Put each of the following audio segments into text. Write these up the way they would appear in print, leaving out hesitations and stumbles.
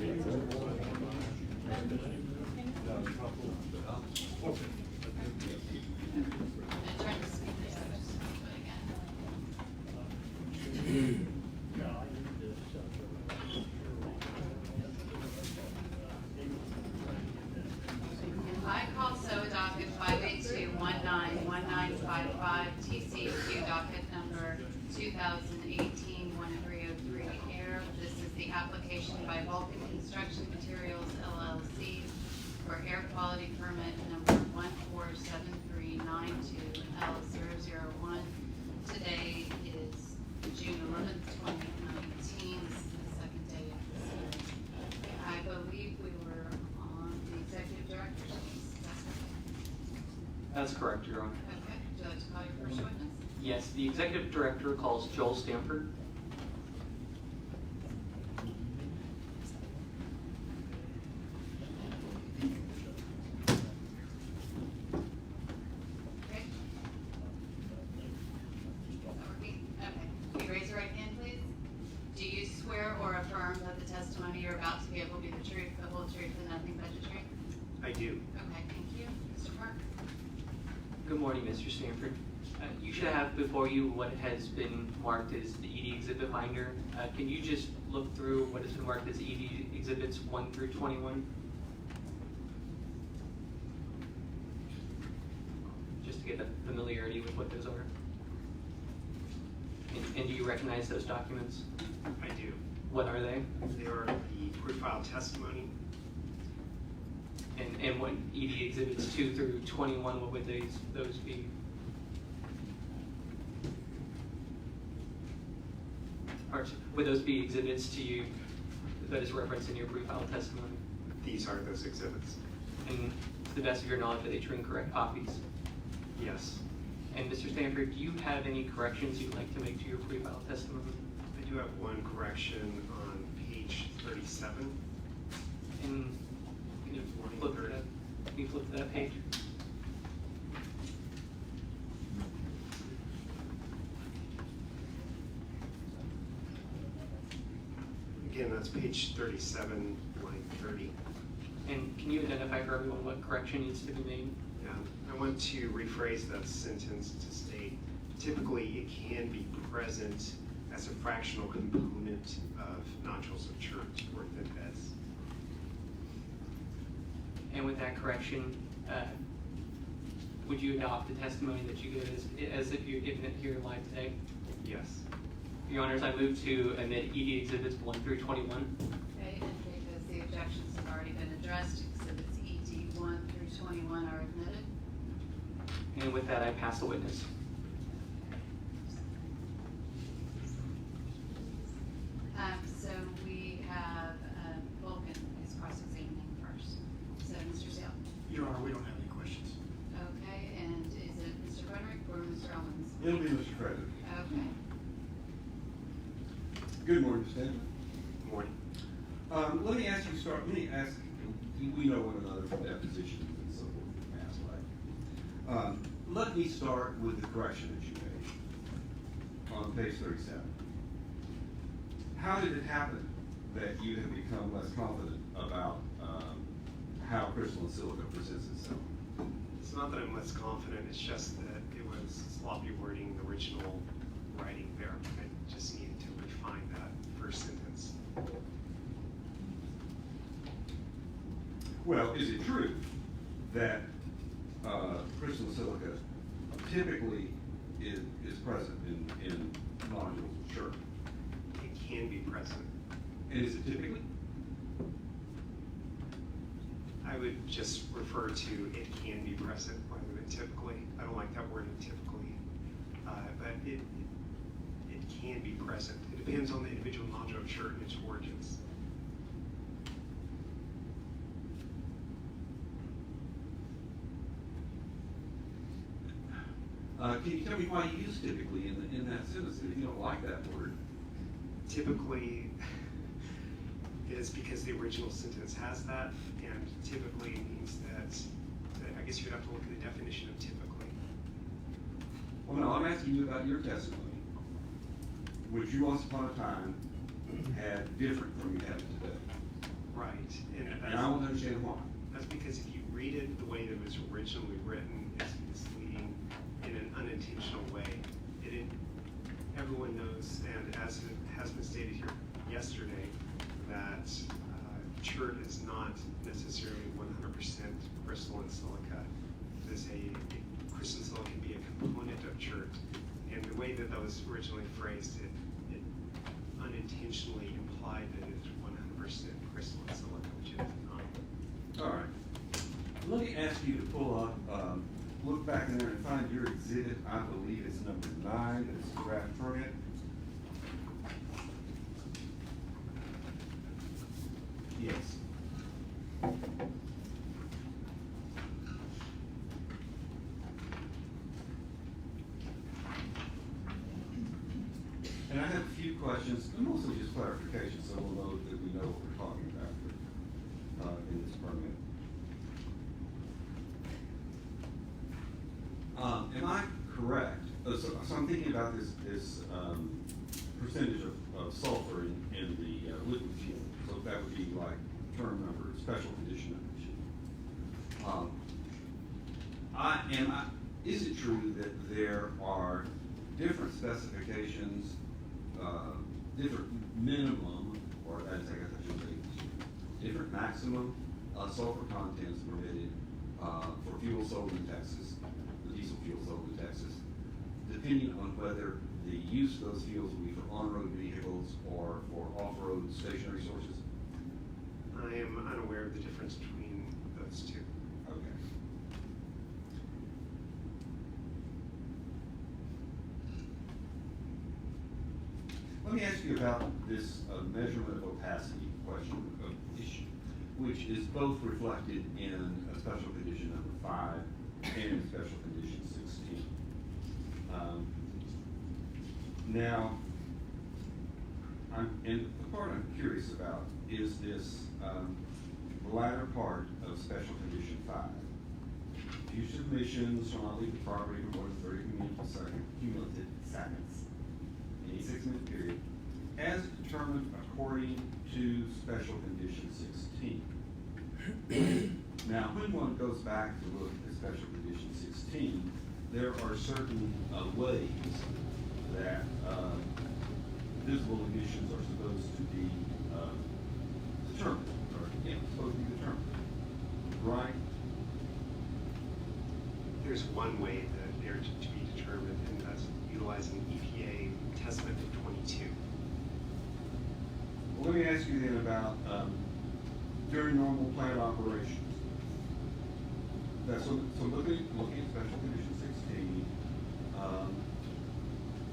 I call SOAH docket 582-19-1955, TCEQ docket number 2018-1303 air. This is the application by Vulcan Construction Materials LLC for air quality permit number 147392L001. Today is June 11th, 2019. This is the second day of this hearing. I believe we were on the executive director's case. That's correct, Your Honor. Okay, would you like to call your first witness? Yes, the executive director calls Joel Stanford. Okay. Is that working? Okay. Will you raise your right hand, please? Do you swear or affirm that the testimony you're about to give will be the truth, the whole truth, and nothing but the truth? I do. Okay, thank you. Mr. Park? Good morning, Mr. Stanford. You should have before you what has been marked as the ED exhibit binder. Can you just look through what has been marked as ED exhibits 1 through 21? Just to get the familiarity with what those are. And do you recognize those documents? I do. What are they? They are the profile testimony. And what ED exhibits 2 through 21, what would those be? Or would those be exhibits to you that is referenced in your profile testimony? These are those exhibits. And to the best of your knowledge, are they true and correct copies? Yes. And Mr. Stanford, do you have any corrections you'd like to make to your profile testimony? I do have one correction on page 37. And can you flip to that page? Again, that's page 37, line 30. And can you identify for everyone what correction needs to be made? Yeah. I want to rephrase that sentence to state, typically it can be present as a fractional component of nodules of church or thin beds. And with that correction, would you adopt the testimony that you give as if you're giving it here live today? Yes. Your Honors, I move to admit ED exhibits 1 through 21. Okay, and because the objections have already been addressed, exhibits ED 1 through 21 are admitted. And with that, I pass the witness. So we have Vulcan is cross-examining first. So Mr. Sale. Your Honor, we don't have any questions. Okay, and is it Mr. Frederick or Mr. Owens? It'll be Mr. Frederick. Okay. Good morning, Mr. Stanford. Good morning. Let me ask, we know one another from depositions and so forth in the past, right? Let me start with the correction that you made on page 37. How did it happen that you have become less confident about how crystalline silica presents itself? It's not that I'm less confident, it's just that it was sloppy wording, the original writing there. I just needed to refine that first sentence. Well, is it true that crystalline silica typically is present in nodules of chert? It can be present. And is it typically? I would just refer to it can be present rather than typically. I don't like that word typically, but it can be present. It depends on the individual nodule of chert and its origins. Can you tell me why you use typically in that sentence if you don't like that word? Typically is because the original sentence has that, and typically means that I guess you'd have to look at the definition of typically. Well, no, I'm asking you about your testimony, which you once upon a time had different from you have today. Right. And I want to understand why. that's because if you read it the way that it was originally written, it's misleading in an unintentional way. Everyone knows, and as it has been stated here yesterday, that chert is not necessarily 100% crystalline silica. Crystalline silica can be a component of chert, and the way that was originally phrased, it unintentionally implied that it's 100% crystalline silica, which it is not. All right. Let me ask you to pull up, look back in there and find your exhibit. I believe it's number 9. It's a draft permit. Yes. And I have a few questions, and mostly just clarification, so we'll know that we know what we're talking about in this permit. Am I correct? So I'm thinking about this percentage of sulfur in the liquid fuel. So that would be like term number, special condition number 2. Is it true that there are different specifications, different minimum, or I guess I should say, different maximum sulfur contents permitted for fuel sold in Texas, the diesel fuel sold in Texas, depending on whether the use of those fuels will be for on-road vehicles or for off-road stationary sources? I am unaware of the difference between those two. Okay. Let me ask you about this measurement of opacity question, issue, which is both reflected in a special condition number 5 and in special condition 16. Now, and the part I'm curious about is this latter part of special condition 5. Future emissions shall not leave the property for more than 30 cumulative seconds in a 6-minute period, as determined according to special condition 16. Now, when one goes back to look at special condition 16, there are certain ways that visible emissions are supposed to be determined, or supposed to be determined, right? There's one way that they're to be determined, and that's utilizing EPA test method 22. Well, let me ask you then about during normal plant operations. So looking at special condition 16,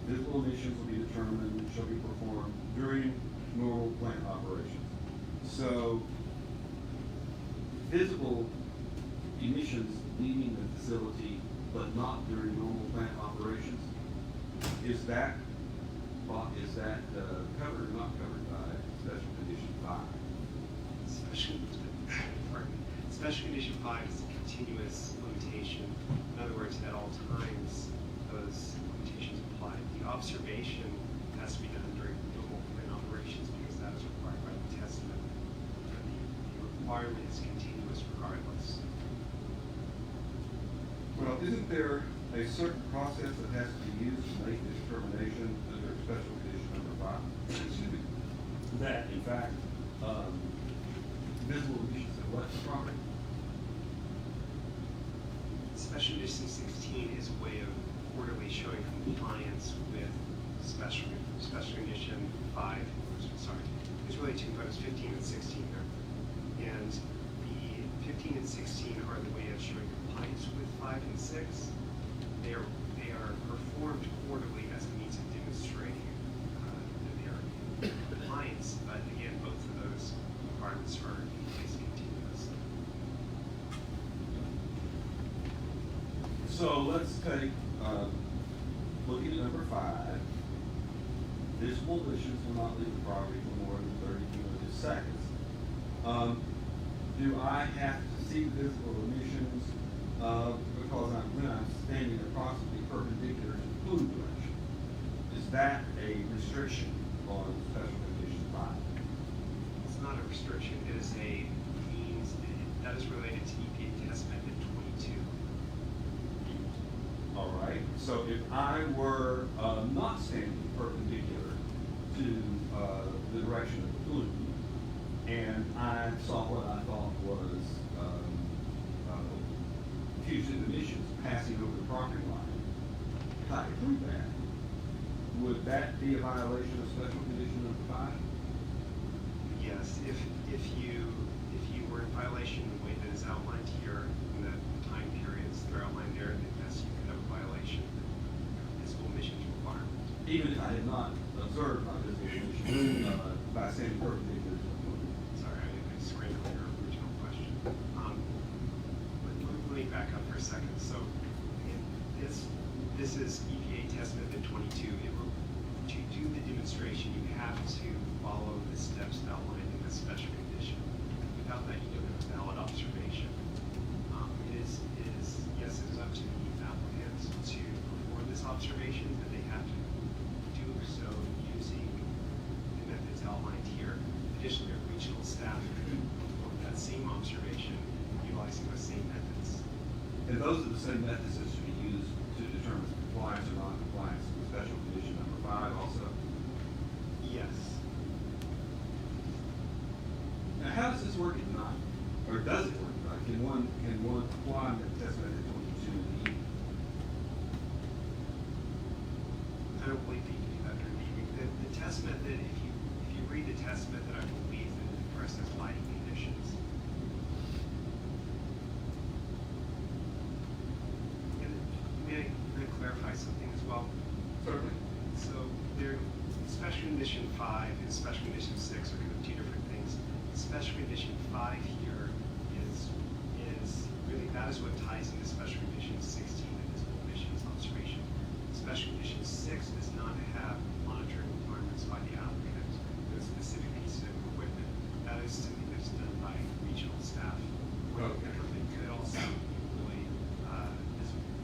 visible emissions will be determined, shall be performed during normal plant operations. So visible emissions leaving the facility, but not during normal plant operations, is that covered or not covered by special condition 5? Special condition 5 is a continuous limitation. In other words, at all times, those limitations apply. The observation has to be done during normal plant operations because that is required by the test method. The requirement is continuous regardless. Well, isn't there a certain process that has to be used to make the determination under special condition number 5? Excuse me. That, in fact, visible emissions have left the property? Special condition 16 is a way of quarterly showing compliance with special condition 5. Sorry, there's really 2 photos, 15 and 16 there. And the 15 and 16 are the way of showing compliance with 5 and 6. They are performed quarterly as a means of demonstrating that they are in compliance. But again, both of those requirements are in place continuously. So let's take, looking at number 5, visible emissions will not leave the property for more than 30 cumulative seconds. Do I have to see visible emissions because when I'm standing approximately perpendicular to the plume direction? Is that a restriction on special condition 5? It's not a restriction. It is a So if I were not standing perpendicular to the direction of the plume, and I saw what I thought was fugitive emissions passing over the property line, cut through that, would that be a violation of special condition number 5? Yes, if you were in violation of the way that is outlined here, in the time periods that are outlined there, then yes, you could have a violation of the visible emissions requirement. Even if I had not observed my visible emissions by standing perpendicular to the plume? Sorry, I scrambled your original question. Let me back up for a second. So, this is EPA test method 22. To do the demonstration, you have to follow the steps outlined in the special condition. Without that, you don't have a valid observation. Yes, it is up to the applicant to perform this observation, but they have to do so using the methods outlined here. Additionally, our regional staff could perform that same observation utilizing those same methods. And those are the same methods that should be used to determine compliance or non-compliance with special condition number 5 also? Yes. Now, how does this work at night? Or does it work at night? Can one apply the test method 22 in the evening? I don't believe that you can do that during the evening. The test method, if you read the test method, I believe that it addresses lighting conditions. And may I clarify something as well? Certainly. So special condition 5 and special condition 6 are kind of two different things. Special condition 5 here is really, that is what ties into special condition 16, the visible emissions observation. Special condition 6 does not have monitoring requirements by the applicant. Those specific pieces of equipment. That is something that's done by regional staff. Okay. It could also employ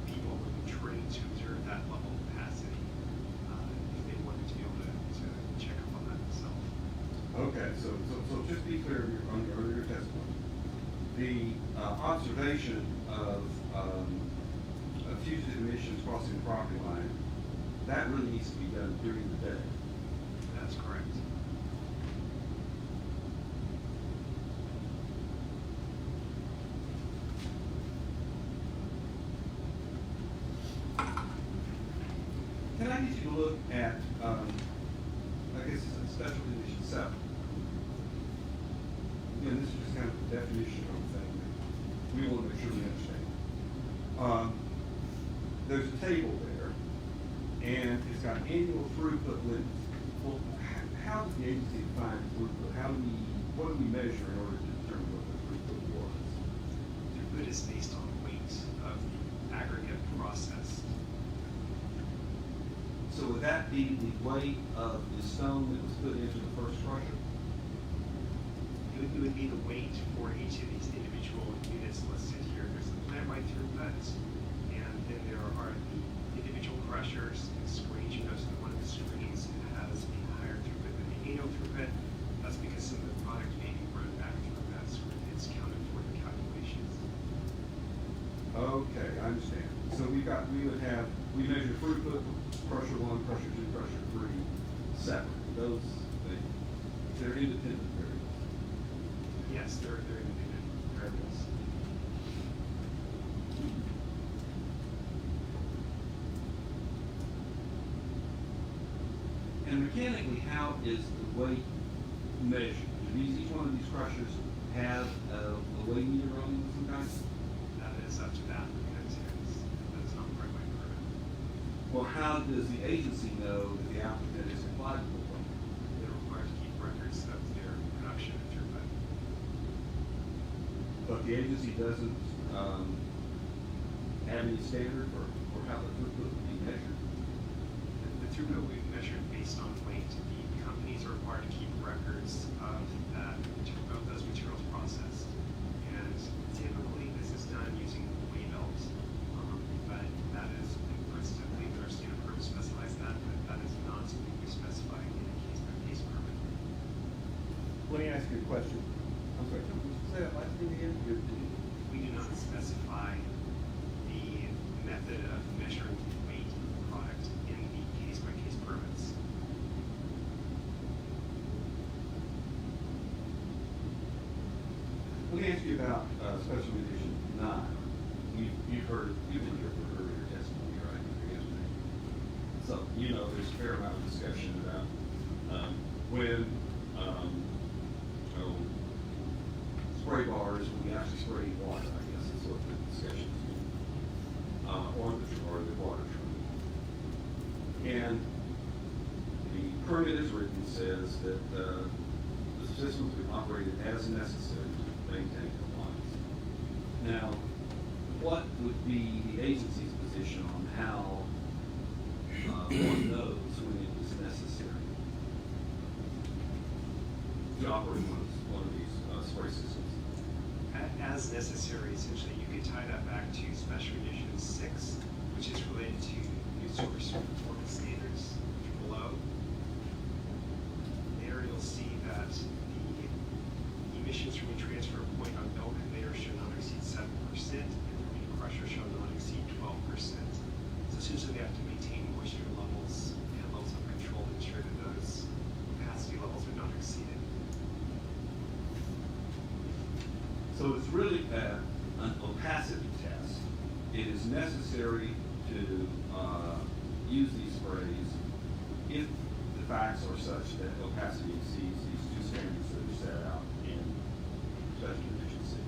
people who are trained to observe that level of capacity if they wanted to be able to check up on that themselves. Okay, so just be clear on your earlier testimony. The observation of fugitive emissions crossing the property line, that really needs to be done during the day. That's correct. Can I get you to look at, I guess it's a special condition 7. Again, this is just kind of a definition of a thing that we want to make sure we understand. There's a table there, and it's got annual throughput limits. Well, how does the agency define throughput? What do we measure in order to determine what the throughput was? Throughput is based on weight of the aggregate processed. So would that be the weight of the stone that was put into the first crusher? It would be the weight for each of these individual units listed here. There's the plant-wide throughput, and then there are the individual crushers and screens. You notice that one of the screens has a higher throughput than the annual throughput. That's because some of the product may be run back through that screen. It's counted for the calculations. Okay, I understand. So we measure throughput, crusher 1, crusher 2, crusher 3, separate. They're independent variables. Yes, they're independent variables. And mechanically, how is the weight measured? Do each one of these crushers have a weight meter on them of some kind? That is up to the applicant. That's not the right way to prove it. Well, how does the agency know that the applicant is compliant with the weight? They're required to keep records of their production and throughput. But the agency doesn't have any standard for how the throughput would be measured? The throughput will be measured based on weight. The companies are required to keep records of those materials processed. And typically, this is done using weigh belts. But that is, for instance, I believe our standard permit specifies that, but that is not something we specify in a case-by-case permit. Let me ask you a question. I'm sorry, can you say that last thing again? We do not specify the method of measuring weight let me ask you about special edition 9. You've been here for earlier testimony, right? Yesterday. So, you know, there's a fair amount of discussion about when spray bars, when we actually spray water, I guess is what the discussion is, or the water treatment. And the permit as written says that the systems will be operated as necessary to maintain compliance. Now, what would be the agency's position on how one knows when it is necessary to operate one of these spray systems? As necessary, essentially, you could tie that back to Special Edition 6, which is related to new source performance standards below. There you'll see that the emissions from a transfer point on belt conveyor should not exceed 7%, and the marine crusher shall not exceed 12%. So essentially, they have to maintain moisture levels and levels of control to ensure that those capacity levels are not exceeded. So it's really an opacity test. It is necessary to use these sprays if the facts are such that opacity exceeds these two standards that are set out in Special Edition 6.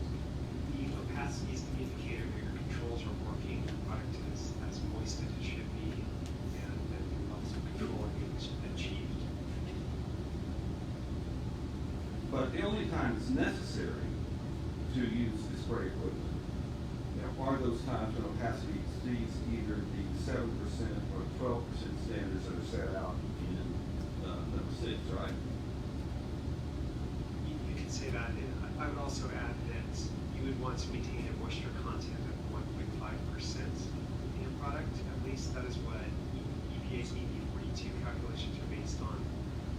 The opacity is the indicator that your controls are working, the product is as moist as it should be, and that the levels of control are being achieved. But the only time it's necessary to use the spray equipment, are those times when opacity exceeds either the 7% or 12% standards that are set out in number 6, right? You could say that, and I would also add that you would want to maintain a moisture content of 1.5% in your product. At least that is what EPA's EB42 calculations are based on,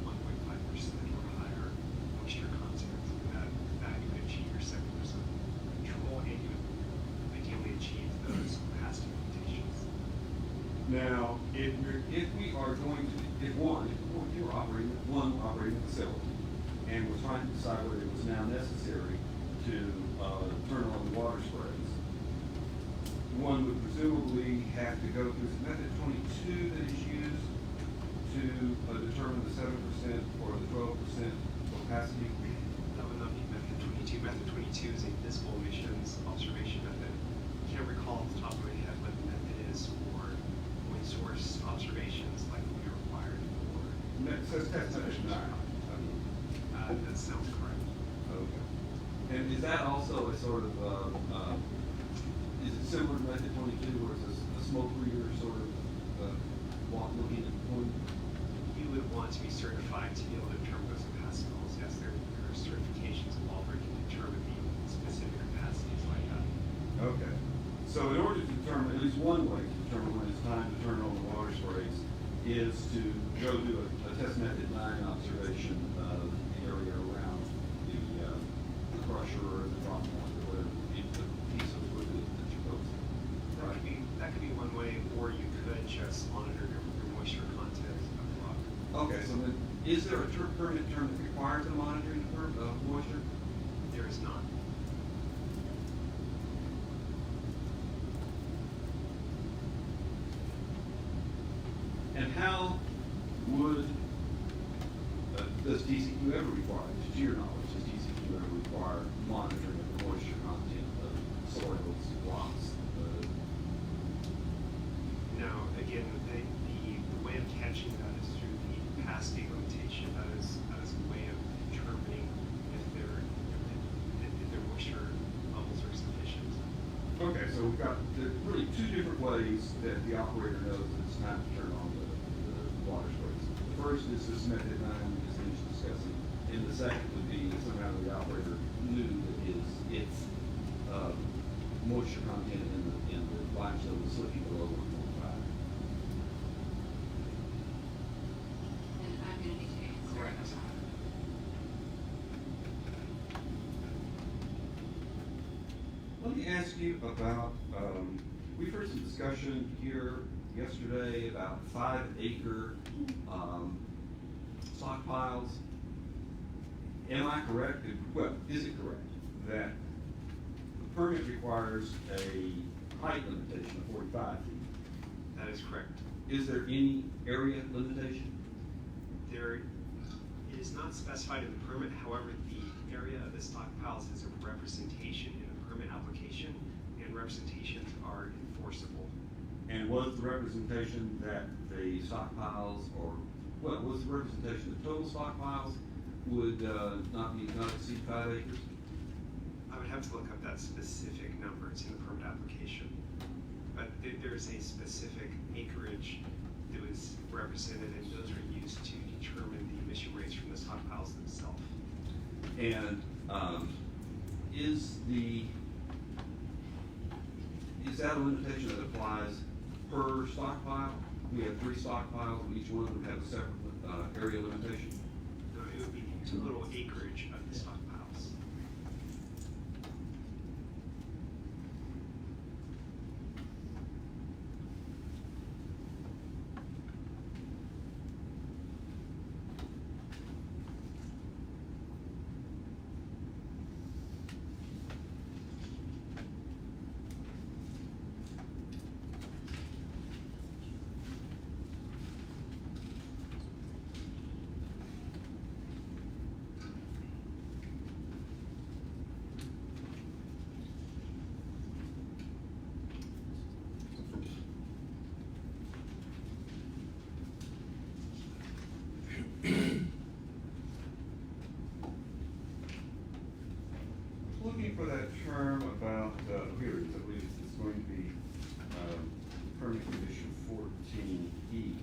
1.5% or higher moisture content. And that you would achieve your 7% control, and you would ideally achieve those capacity limitations. Now, if we are going to, if you're operating a facility, and we're trying to decide whether it was now necessary to turn on the water sprays, one would presumably have to go through method 22 that is used to determine the 7% or the 12% opacity. That would not be method 22. Method 22 is a visible emissions observation method. I can't recall off the top of my head what the method is for point source observations like we are required for. It says test method 9. That sounds correct. Okay. And is that also a sort of, is it similar to method 22, or is this a smoke reader sort of looking at the point? You would want to be certified to be able to determine those capacity levels. Yes, there are certifications involved where you can determine the specific capacities like that. Okay. So in order to determine, at least one way to determine when it's time to turn on the water sprays is to go do a test method 9 observation of the area around the crusher or the drop point or whatever the piece of fluid that you're posting. That could be one way, or you could just monitor your moisture content of the rock. Okay, so then is there a permit term required to monitor the moisture? There is not. And how would, does TCEQ ever require, to your knowledge, does TCEQ ever require monitoring of the moisture content of soils, rocks? Now, again, the way of catching that is through the capacity limitation. That is a way of determining if their moisture levels are sufficient. Okay, so we've got really two different ways that the operator knows that it's time to turn on the water sprays. The first is this method 9 we just finished discussing, and the second would be that somehow the operator knew that its moisture content in the limestone was slipping below 1.5. And I'm gonna need to answer. Correct. Let me ask you about, we've heard some discussion here yesterday about 5-acre stockpiles. Am I correct? Well, is it correct that the permit requires a height limitation of 45 feet. That is correct. Is there any area limitation? It is not specified in the permit, however, the area of the stockpiles is a representation in a permit application, and representations are enforceable. And was the representation that the stockpiles, or what was the representation that total stockpiles would not exceed 5 acres? I would have to look up that specific number, it's in the permit application. But there's a specific acreage that was represented, and those were used to determine the emission rates from the stockpiles themselves. And is that a limitation that applies per stockpile? We have 3 stockpiles, and each one of them have a separate area limitation. No, it would be the total acreage of the stockpiles. Looking for that term about, here it is, I believe it's going to be, permit condition 14E.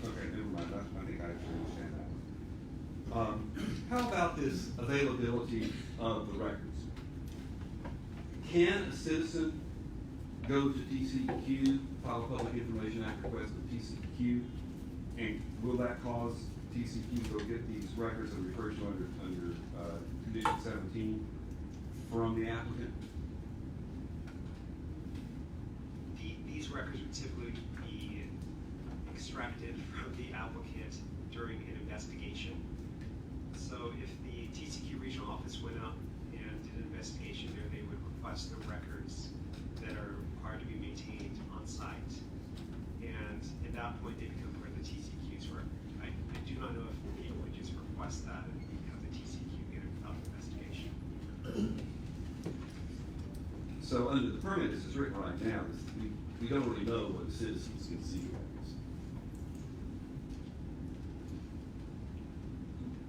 Okay, never mind, I think I actually understand that one. How about this availability of the records? Can a citizen go to TCEQ, file a Public Information Act request with TCEQ, and will that cause TCEQ to go get these records that are referred to under condition 17 from the applicant? These records would typically be extracted from the applicant during an investigation. So if the TCEQ regional office went out and did an investigation there, they would request the records that are required to be maintained on site. And at that point, they become part of the TCEQ's work. I do not know if people would just request that and have the TCEQ get it without investigation. So under the permit, as it's written right now, we don't really know what the citizens can see records.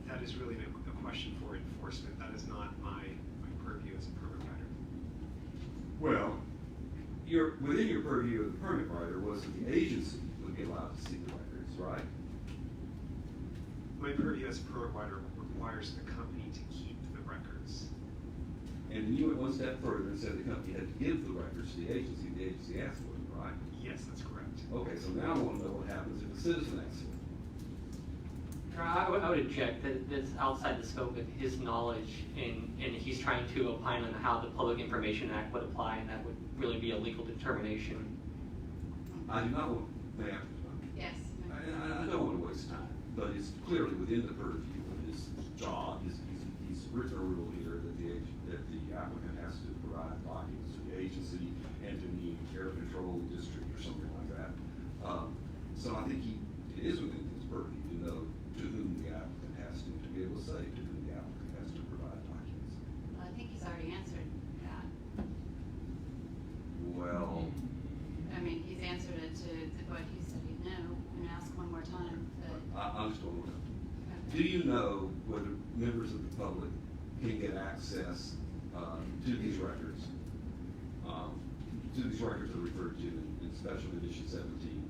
That is really a question for enforcement. That is not my purview as a permit writer. Well, within your purview of the permit writer was that the agency would be allowed to see the records, right? My purview as a permit writer requires the company to keep the records. And then you went one step further and said the company had to give the records to the agency asked for them, right? Yes, that's correct. Okay, so now I want to know what happens if a citizen asks for them. I would object that that's outside the scope of his knowledge, and he's trying to opine on how the Public Information Act would apply, and that would really be a legal determination. I do not want, ma'am, Yes. I don't want to waste time, but it's clearly within the purview of his job. He's written a rule here that the applicant has to provide documents to the agency and to the air control district or something like that. So I think it is within his purview to know to whom the applicant has to be able to say to whom the applicant has to provide documents. Well, I think he's already answered that. Well, I mean, he's answered it to what he said he'd know, and ask one more time, but. I'm just going to know. Do you know whether members of the public can get access to these records? That are referred to in Special Condition 17,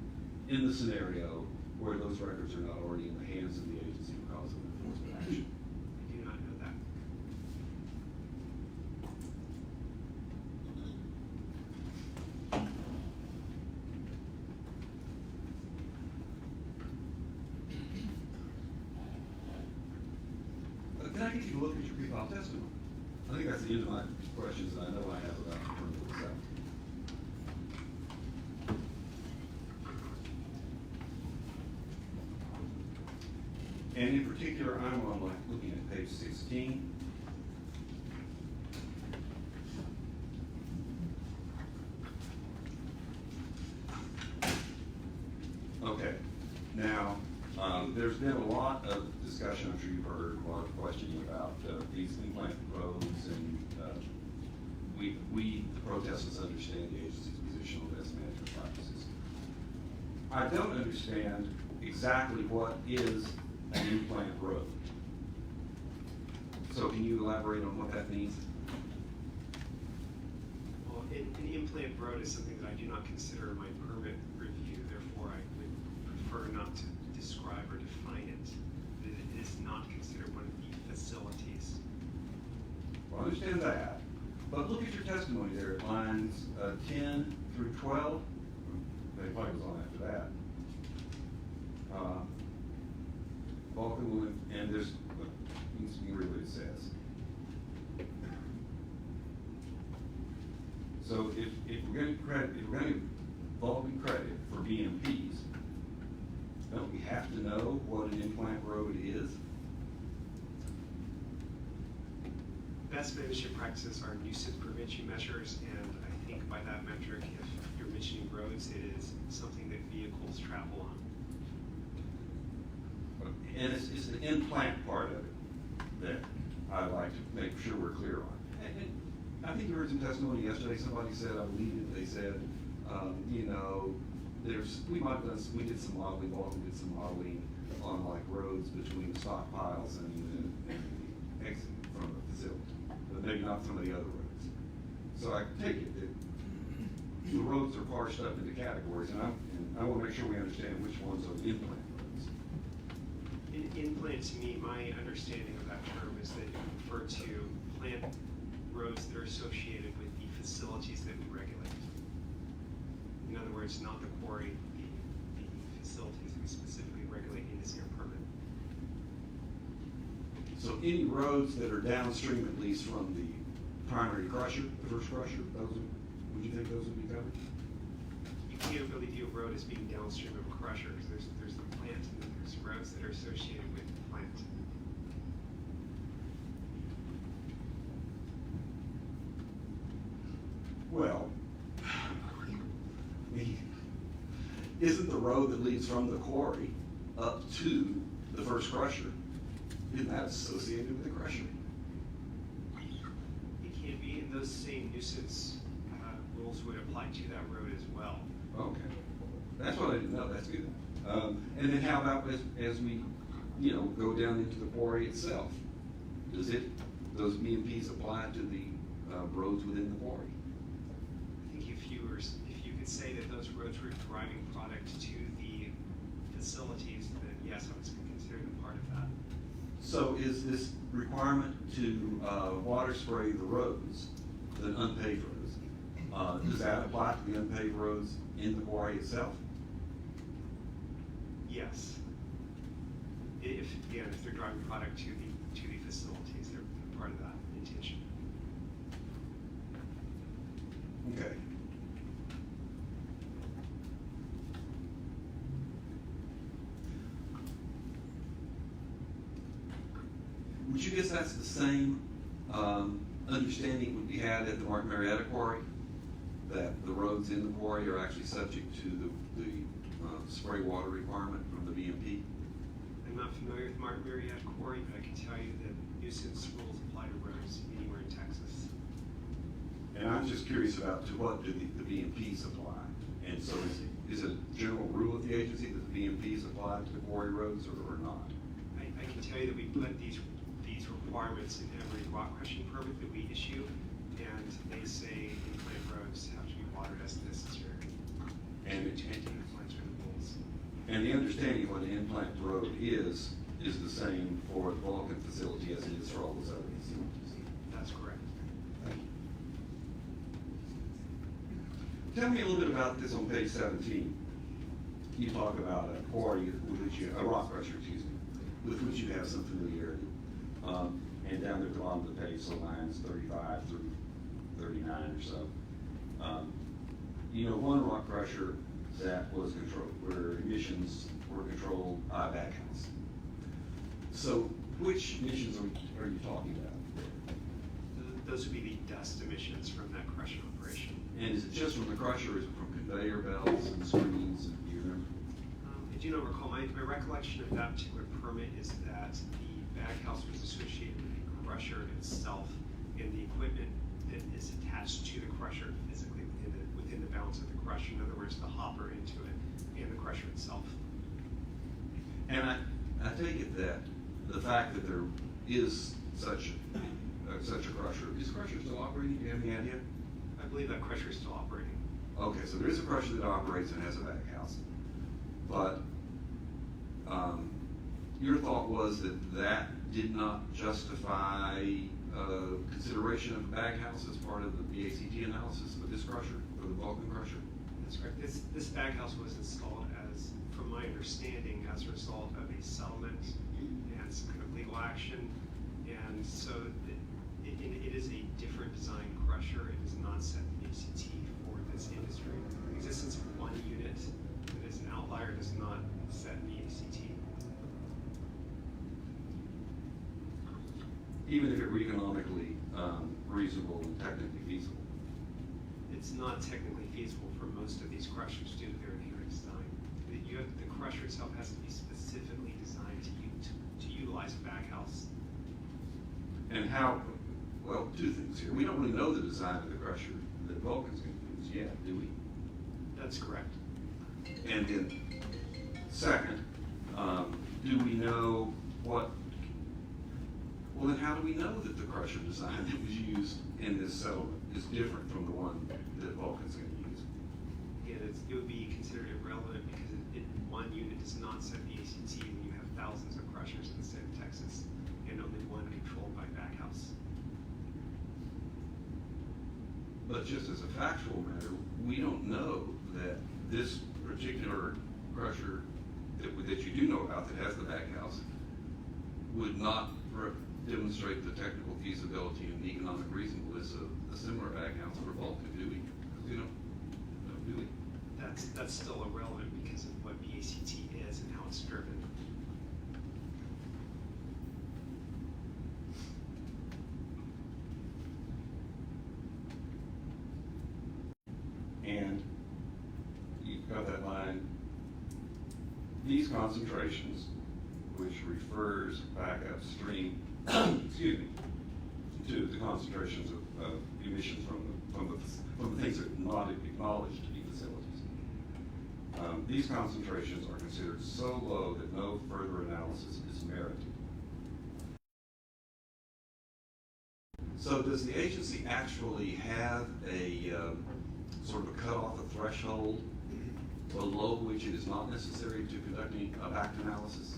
in the scenario where those records are not already in the hands of the agency because of enforcement action? I do not know that. Can I get you to look at your pre-file testimony? I think that's the end of my questions that I know I have about the permit itself. And in particular, I'm on like looking at page 16. Okay, now, there's been a lot of discussion, I'm sure you've heard, a lot of questioning about these implant roads, and we, the protesters, understand the agency's position on best management practices. I don't understand exactly what is an implant road. So can you elaborate on what that means? Well, an implant road is something that I do not consider in my permit review, therefore I would prefer not to describe or define it. It is not considered one of the facilities. Well, I understand that, but look at your testimony there at lines 10 through 12. It probably goes on after that. Vulcan will, and there's, you read what it says. So if we're going to credit, if we're going to give Vulcan credit for BMPs, don't we have to know what an implant road is? Best management practices are nuisance prevention measures, and I think by that metric, if you're mentioning roads, it is something that vehicles travel on. And it's the implant part of it that I'd like to make sure we're clear on. And I think you heard some testimony yesterday. Somebody said, I believe it, they said, you know, we might have done, we did some modeling, Vulcan did some modeling on like roads between stockpiles and the exit from the facility, but maybe not some of the other roads. So I take it that the roads are parsed up into categories, and I want to make sure we understand which ones are implant roads. Implant, to me, my understanding of that term is that it refer to plant roads that are associated with the facilities that we regulate. In other words, not the quarry, the facilities that we specifically regulate in this air permit. So any roads that are downstream, at least from the primary crusher, the first crusher, those would you think those would be covered? You can't really view a road as being downstream of a crusher, because there's the plant and then there's roads that are associated with the plant. Well, isn't the road that leads from the quarry up to the first crusher, isn't that associated with the crusher? It can be, and those same nuisance rules would apply to that road as well. Okay, that's what I didn't know. That's good. And then how about as we, you know, go down into the quarry itself? Does those BMPs apply to the roads within the quarry? I think if you could say that those roads were driving product to the facilities, then yes, I would consider them part of that. So is this requirement to water spray the roads, the unpaved roads, does that apply to the unpaved roads in the quarry itself? Yes. If they're driving product to the facilities, they're part of that intention. Okay. Would you guess that's the same understanding would be had at the Martin Marietta Quarry? That the roads in the quarry are actually subject to the spray water requirement from the BMP? I'm not familiar with Martin Marietta Quarry, but I can tell you that nuisance rules apply to roads anywhere in Texas. And I'm just curious about to what do the BMPs apply? And so is it a general rule of the agency that the BMPs apply to the quarry roads or not? I can tell you that we put these requirements in every rock crushing permit that we issue, and they say implant roads have to be watered as necessary. And And the understanding of what an implant road is the same for the Vulcan facility as it is for all those other facilities. that's correct. Thank you. Tell me a little bit about this on page 17. You talk about a quarry with which a rock crusher, with which you have some familiarity. And down there at the bottom of the page, so lines 35 through 39 or so. You know, one rock crusher that was controlled, where emissions were controlled by backhouse. So which emissions are you talking about? Those would be the dust emissions from that crushing operation. And is it just from the crusher, or is it from conveyor belts and screens, and do you remember? I do not recall. My recollection of that particular permit is that the baghouse was associated with the crusher itself and the equipment that is attached to the crusher physically within the bounds of the crusher. In other words, the hopper into it and the crusher itself. And I take it that the fact that there is such a crusher, is the crusher still operating? Do you have any idea? I believe that crusher is still operating. Okay, so there is a crusher that operates and has a baghouse. But your thought was that did not justify consideration of the baghouse as part of the BACT analysis of this crusher, or the Vulcan crusher? That's correct. This baghouse was installed as, from my understanding, as a result of a settlement and some kind of legal action. And so it is a different design crusher. It is not set in BACT for this industry. The existence of one unit that is an outlier does not set in BACT. Even if it were economically reasonable and technically feasible? It's not technically feasible for most of these crushers due to their inherent design. The crusher itself has to be specifically designed to utilize a baghouse. And how, well, two things here. We don't really know the design of the crusher that Vulcan's going to use yet, do we? That's correct. And then, second, do we know what, well then how do we know that the crusher design that was used in this settlement is different from the one that Vulcan's going to use? Again, it would be considered irrelevant because one unit does not set BACT when you have thousands of crushers in the state of Texas and only one controlled by baghouse. But just as a factual matter, we don't know that this particular crusher that you do know about that has the baghouse would not demonstrate the technical feasibility and the economic reasonableness of a similar baghouse for Vulcan, do we? We don't, do we? That's still irrelevant because of what BACT is and how it's driven. And you've got that line, these concentrations, which refers back upstream, excuse me, to the concentrations of emissions from the things that are not acknowledged to be facilities. These concentrations are considered so low that no further analysis is merited. So does the agency actually have a sort of a cutoff, a threshold below which it is not necessary to conduct a back analysis?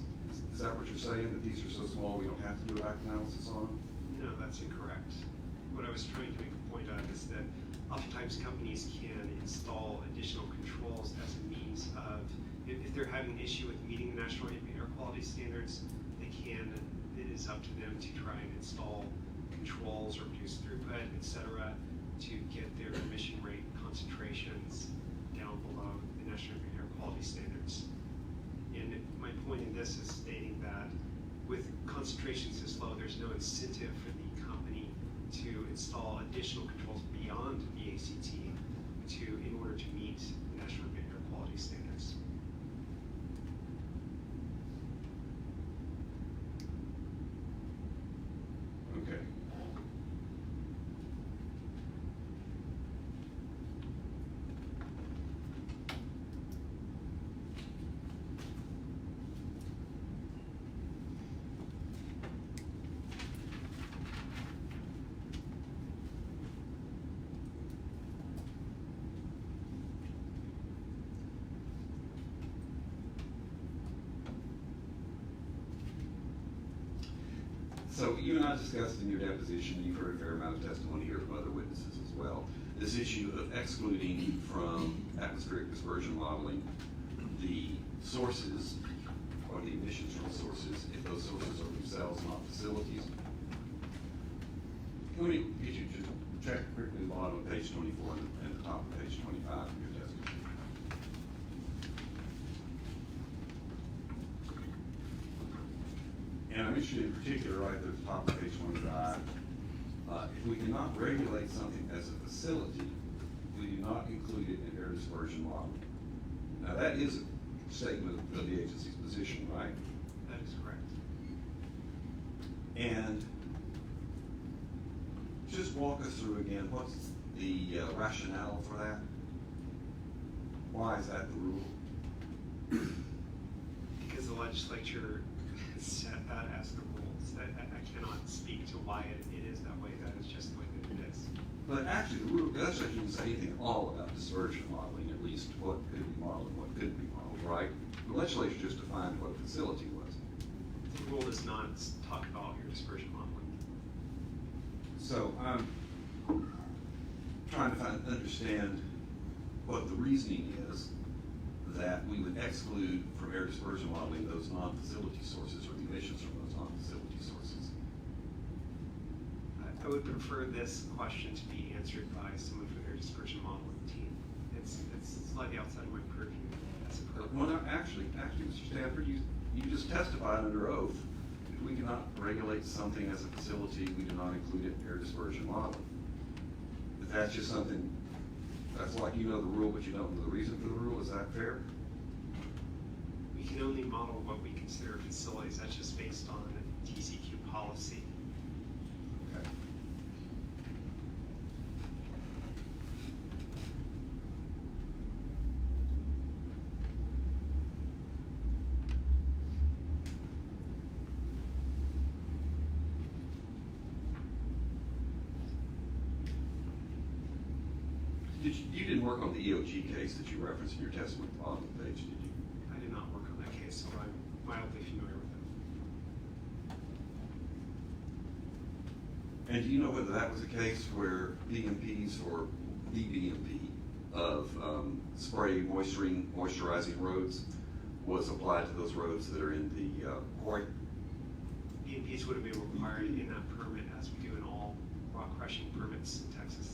Is that what you're saying, that these are so small we don't have to do a back analysis on them? No, that's incorrect. What I was trying to make a point of is that oftentimes companies can install additional controls as a means of, if they're having an issue with meeting the national air quality standards, it is up to them to try and install controls or reduce throughput, et cetera, to get their emission rate concentrations down below the national air quality standards. And my point in this is stating that with concentrations this low, there's no incentive for the company to install additional controls beyond BACT in order to meet the national air quality standards. Okay. So you and I discussed in your deposition, you've heard a fair amount of testimony here from other witnesses as well, this issue of excluding from atmospheric dispersion modeling the sources or the emissions from sources if those sources are themselves not facilities. Let me get you to check quickly the bottom of page 24 and the top of page 25 of your testimony. And I'm interested in particular, right at the top of page 25, if we cannot regulate something as a facility, we do not include it in air dispersion modeling. Now, that is a statement of the agency's position, right? That is correct. And just walk us through again, what's the rationale for that? Why is that the rule? Because the legislature set that as the rules. I cannot speak to why it is that way. That is just the way that it is. But actually, the rule, the legislature didn't say anything at all about dispersion modeling, at least what could be modeled and what couldn't be modeled, right? The legislature just defined what a facility was. The rule does not talk about your dispersion modeling. So I'm trying to understand what the reasoning is that we would exclude from air dispersion modeling those non-facility sources or the emissions from those non-facility sources. I would prefer this question to be answered by someone from their dispersion modeling team. It's slightly outside of my purview. That's a purview. Well, no, actually, Mr. Stanford, you just testified under oath. If we cannot regulate something as a facility, we do not include it in air dispersion modeling. If that's just something, that's like you know the rule, but you don't know the reason for the rule, is that fair? We can only model what we consider facilities. That's just based on TCEQ policy. Okay. You didn't work on the EOG case that you referenced in your testimony at the bottom of the page, did you? I did not work on that case, so I'm mildly familiar with it. And do you know whether that was a case where BMPs or the BMP of spray moisturizing roads was applied to those roads that are in the quarry? BMPs would have been required in that permit, as we do in all rock crushing permits in Texas.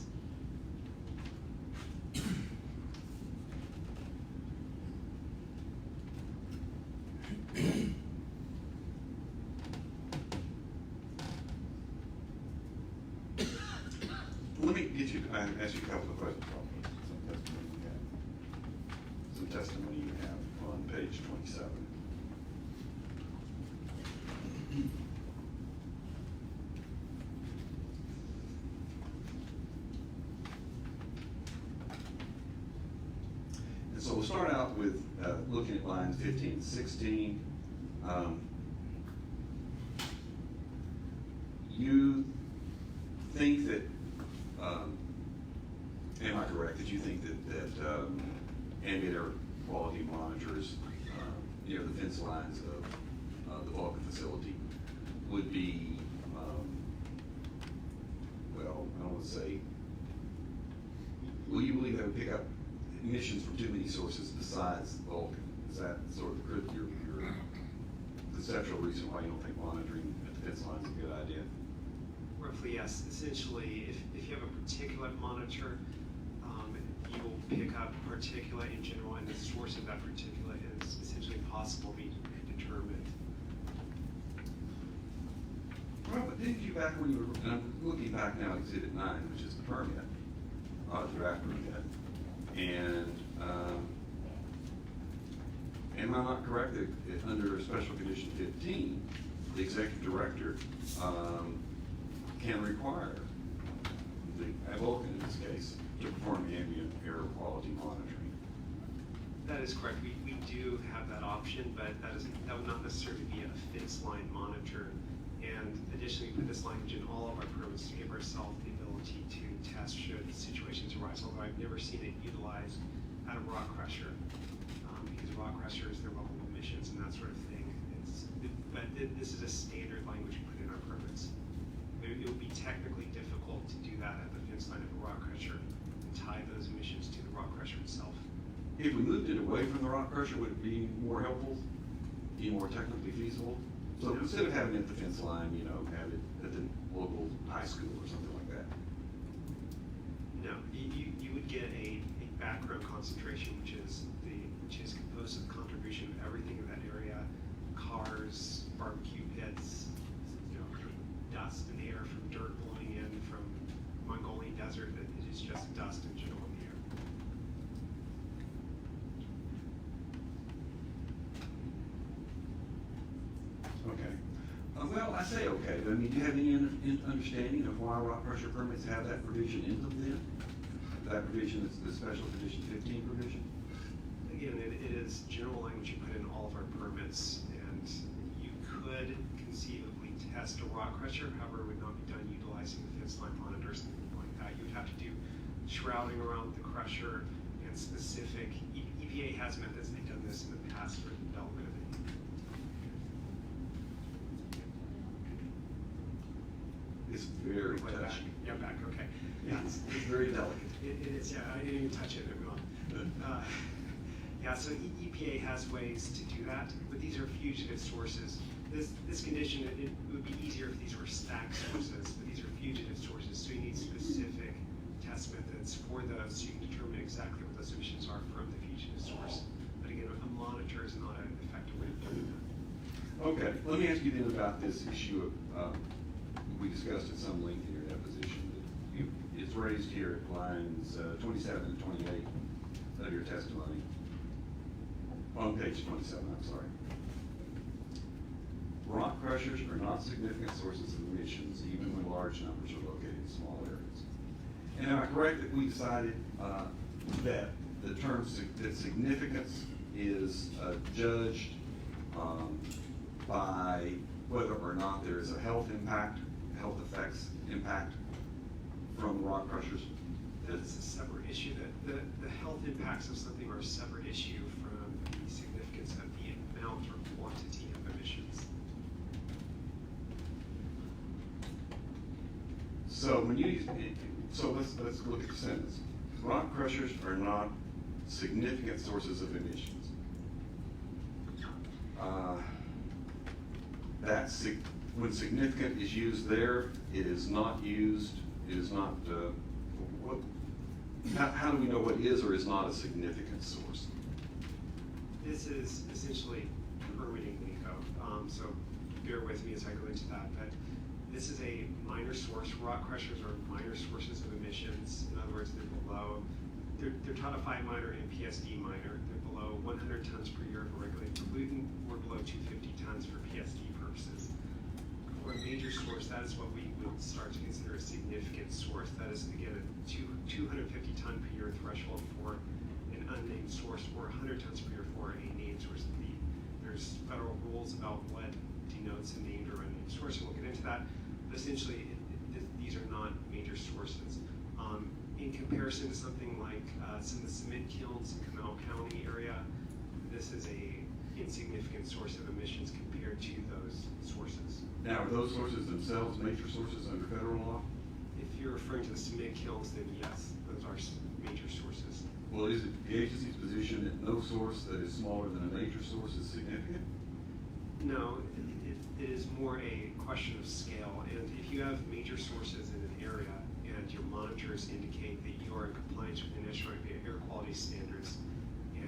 Let me get you, ask you a couple of questions. Some testimony you have on page 27. And so we'll start out with looking at lines 15 and 16. You think that, am I correct, that you think that ambient air quality monitors near the fence lines of the Vulcan facility would be, well, I don't want to say, will you believe they would pick up emissions from too many sources besides Vulcan? Is that sort of your conceptual reason why you don't think monitoring at the fence line is a good idea? Roughly, yes. Essentially, if you have a particulate monitor, you will pick up particulate in general, and the source of that particulate is essentially impossible to be determined. Well, but didn't you back when you were, and I'm looking back now at Exhibit 9, which is the permit, the draft permit, and am I not correct that under Special Condition 15, the executive director can require the Vulcan in this case to perform ambient air quality monitoring? That is correct. We do have that option, but that would not necessarily be a fence line monitor. And additionally, we put this language in all of our permits to give ourselves the ability to test should situations arise, although I've never seen it utilized at a rock crusher, because rock crushers, their level of emissions and that sort of thing. But this is a standard language we put in our permits. It would be technically difficult to do that at the fence line of a rock crusher and tie those emissions to the rock crusher itself. If we moved it away from the rock crusher, would it be more helpful, be more technically feasible? So instead of having it at the fence line, have it at the local high school or something like that? No, you would get a background concentration, which is composed of the contribution of everything in that area: cars, barbecue pits, just dust in general in the air. Okay. Well, I say okay, but I mean, do you have any understanding of why rock crusher permits have that provision in them then? That provision is the special condition 15 provision? Again, it is general language you put in all of our permits, and you could conceivably test a rock crusher, however, it would not be done utilizing the fence line monitors and anything like that. You would have to do shrouding around the crusher and specific, EPA has methods, they've done this in the past for the development of it. It's very Like that. touchy. Yeah, back, okay. Yeah, It's very delicate. It is, yeah, I didn't even touch it, yeah, so EPA has ways to do that, but these are fugitive sources. This condition, it would be easier if these were stacked sources, but these are fugitive sources, so you need specific test methods for those, so you can determine exactly what those emissions are from the fugitive source. But again, a monitor is not an effective way of doing that. Okay, let me ask you then about this issue of, we discussed at some length in your deposition, that it's raised here at lines 27 and 28 of your testimony. On page 27, I'm sorry. Rock crushers are not significant sources of emissions, even when large numbers are located in small areas. And am I correct that we decided that the term that significance is judged by whether or not there is a health effects impact from rock crushers? That's a separate issue. The health impacts of something are a separate issue from the significance of the amount or quantity of emissions. So let's look at the sentence. Rock crushers are not significant sources of emissions. When significant is used there, it is not used. It is not. How do we know what is or is not a significant source? This is essentially permitting lingo. So bear with me as I go into that. But this is a minor source. Rock crushers are minor sources of emissions. In other words, they're below. They're taught minor and PSD minor. They're below 100 tons per year of a regulated pollutant, or below 250 tons for PSD purposes. For a major source, that is what we would start to consider a significant source. That is, again, a 250 ton per year threshold for an unnamed source, or 100 tons per year for a named source. There's federal rules about what denotes a named or unnamed source, and we'll get into that. But essentially, these are not major sources. In comparison to something like some of the cement kilns in Comal County area, this is a insignificant source of emissions compared to those sources. Now, are those sources themselves major sources under federal law? If you're referring to the cement kilns, then yes, those are major sources. Well, is it the agency's position that no source that is smaller than a major source is significant? No, it is more a question of scale. And if you have major sources in an area and your monitors indicate that you are in compliance with the National Air Quality Standards, and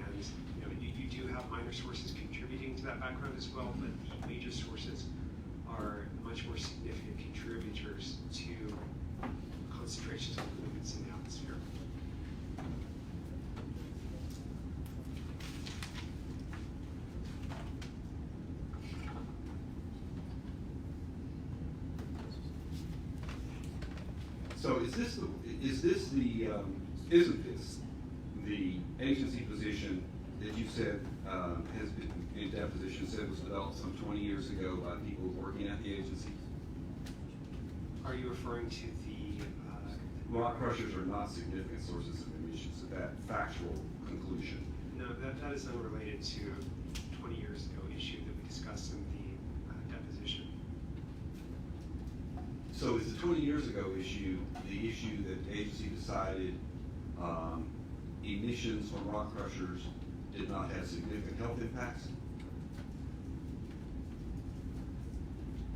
you do have minor sources contributing to that background as well, but the major sources are much more significant contributors to concentrations of pollutants in the atmosphere. So isn't this the agency position that you said has been in deposition, said was developed some 20 years ago by people working at the agency? Are you referring to the Rock crushers are not significant sources of emissions, that factual conclusion. No, that is unrelated to 20 years ago issue that we discussed in the deposition. So is the 20 years ago issue the issue that the agency decided emissions from rock crushers did not have significant health impacts?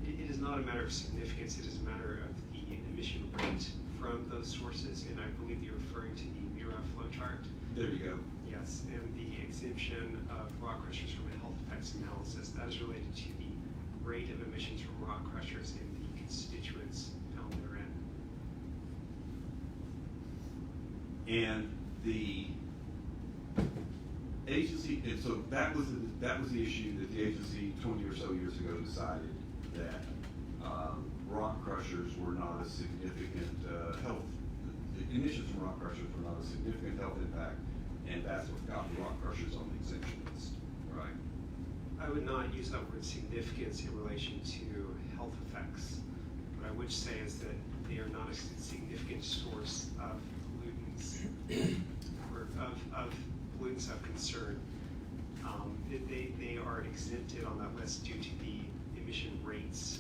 It is not a matter of significance, it is a matter of the emission rate from those sources, and I believe you're referring to the MIRA flow chart. There you go. Yes, and the exemption of rock crushers from a health effects analysis, that is related to the rate of emissions from rock crushers and the constituents found therein. And the agency, and so that was the issue that the agency 20 or so years ago decided that rock crushers were not a significant health, the emissions from rock crushers were not a significant health impact, and that's what got the rock crushers on the exemption list, right? I would not use that word significance in relation to health effects. What I would say is that they are not a significant source of pollutants or of pollutants of concern. They are exempted on that list due to the emission rates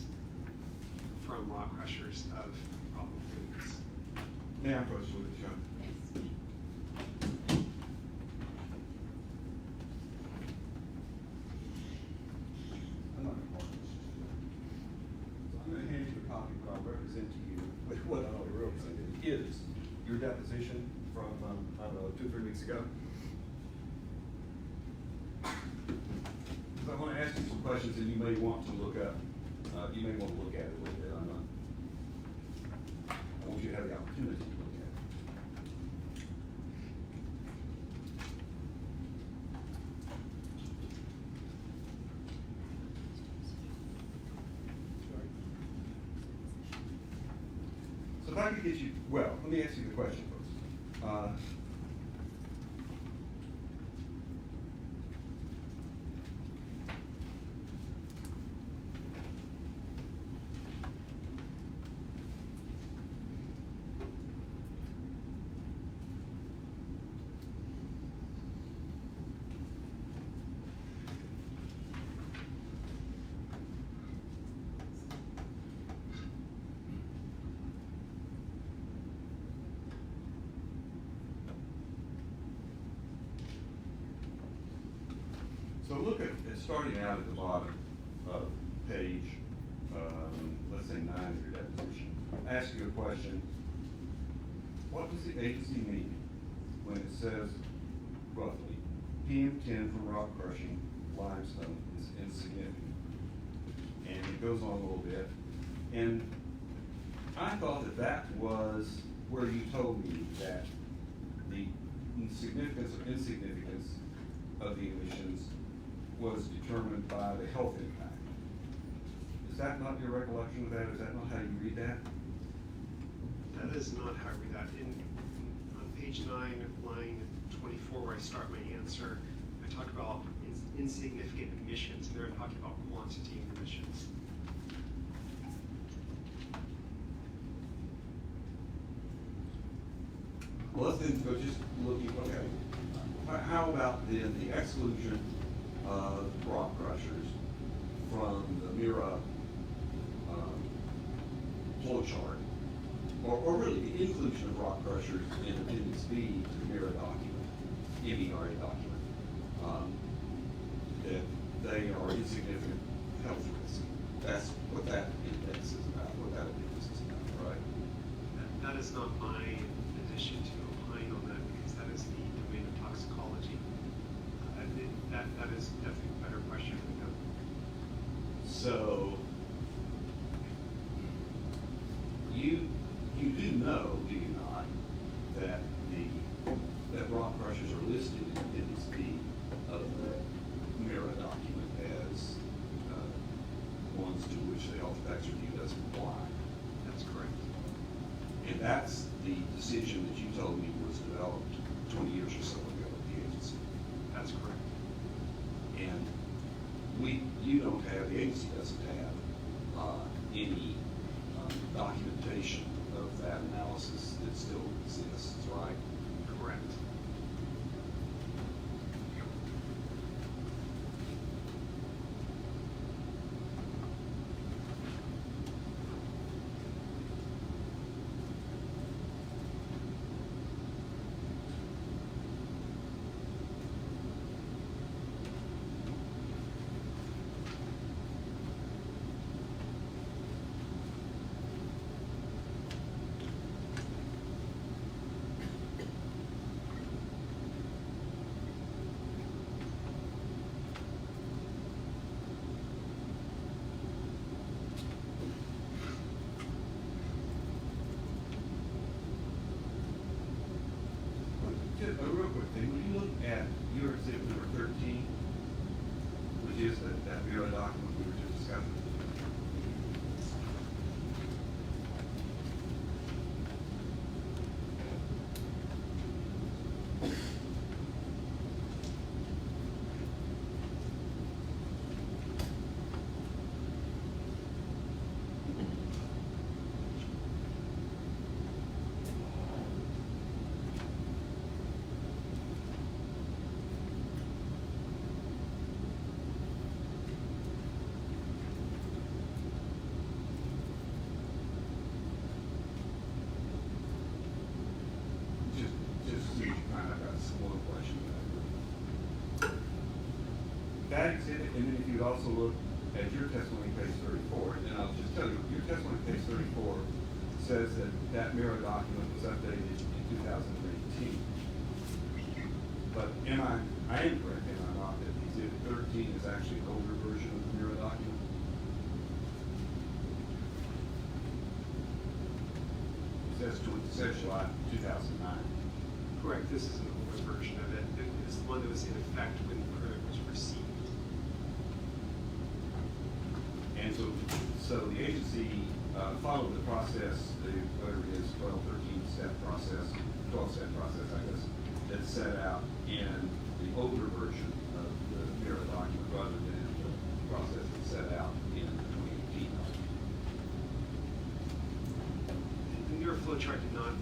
from rock crushers of problem pollutants. May I approach with you, John? Yes. I'm not going to argue this. So I'm going to hand you a copy of what I represent to you, with what I already represented is your deposition from, I don't know, 2 or 3 weeks ago. So I want to ask you some questions that you may want to look up. You may want to look at it a little bit. I want you to have the opportunity to look at it. So if I could get you, well, let me ask you the question first. So look at starting out at the bottom of page, let's say 9 of your deposition. Ask you a question. What does the agency mean when it says, roughly, PM10 from rock crushing limestone is insignificant? And it goes on a little bit. And I thought that that was where you told me that the significance or insignificance of the emissions was determined by the health impact. Is that not your recollection of that? Is that not how you read that? That is not how I read that. On page 9, line 24, where I start my answer, I talk about insignificant emissions, and there I'm talking about quantity of emissions. Well, let's then go just looking, okay. How about then the exclusion of rock crushers from the MIRA flow chart, or really the inclusion of rock crushers in Appendix B to the MIRA document, MERA document, that they are insignificant health risk. That's what that index is about, what that appendix is about, right? That is not my position to opine on that, because that is the domain of toxicology. That is definitely a better question to know. So you do know, do you not, that that rock crushers are listed in Appendix B of the MIRA document as ones to which the health effects review doesn't apply. That's correct. And that's the decision that you told me was developed 20 years or so ago at the agency. That's correct. And you don't have, the agency doesn't have any documentation of that analysis that still exists, right? Correct. which is that mirror document we were just discussing. Just so you find out, I've got some more questions. That exhibit, and then if you also look at your testimony, page 34, and I'll just tell you, your testimony, page 34, says that that mirror document was updated in 2018. But I am correct, am I not, that exhibit 13 is actually an older version of the mirror document? It says July 2009. Correct, this is an older version of it. It is the one that was in effect when the permit was received. And so the agency followed the process, whatever it is, 12-13-step process, 12-step process, I guess, that's set out in the older version of the mirror document rather than the process that's set out in the 2018 document. The mirror flow chart did not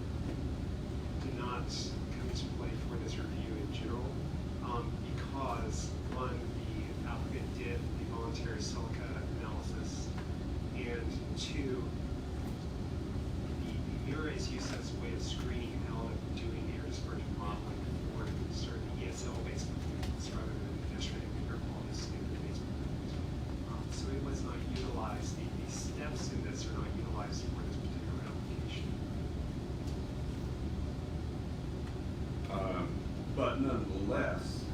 come into play for this review in general, because one, the applicant did the voluntary silica analysis, and two, the mirror is used as a way of screening out of doing air dispersion modeling for certain ESL-based pollutants rather than administrative air quality standard-based pollutants. So it was not utilized, the steps in this are not utilized for this particular application. But nonetheless,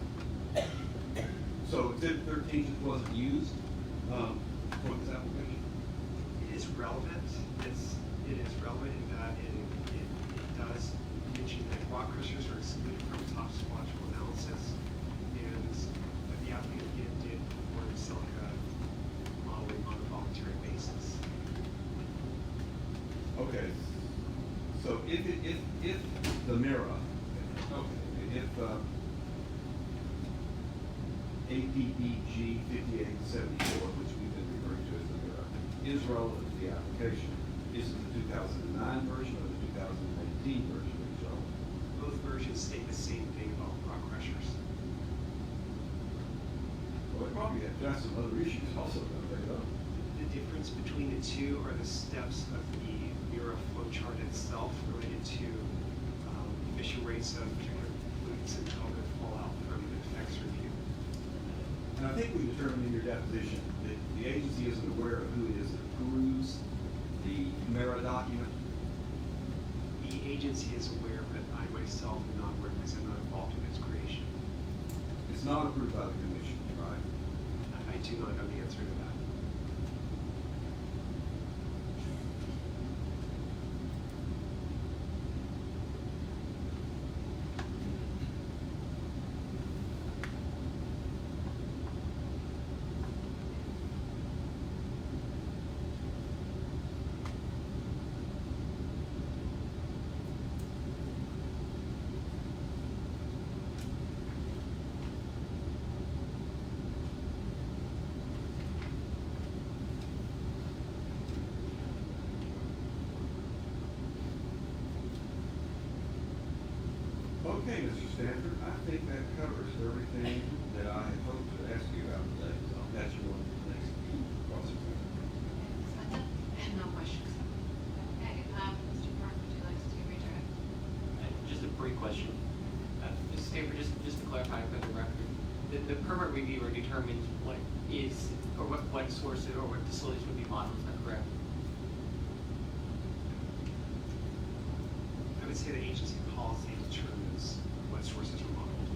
so exhibit 13 just wasn't used for this application? It is relevant. It is relevant in that it does mention that rock crushers are excluded from toxicological analysis, and the applicant did perform silica modeling on a voluntary basis. Okay. So if the mirror, okay, if APPG 5874, which we've been referring to as the mirror, is relevant to the application, is it the 2009 version or the 2018 version that is relevant? Both versions state the same thing about rock crushers. Well, it probably address some other issues also, don't they, though? The difference between the two are the steps of the mirror flow chart itself related to emission rates of particular pollutants and how they fall out from the effects review. And I think we determined in your deposition that the agency isn't aware of who it is that approves the mirror document. The agency is aware, but I myself am not aware because I'm not involved in its creation. It's not approved by the commission, right? I do not know the answer to that. Okay, Mr. Stanford, I think that covers everything that I had hoped to ask you about today. So I'll pass you on to the next cross-examiner. And no questions. Okay, Mr. Park, would you like to redirect? Just a brief question. Mrs. Stanford, just to clarify for the record, the permit reviewer determines what is, or what sources or what facilities would be modeled, is that correct? I would say the agency policy determines what sources are modeled.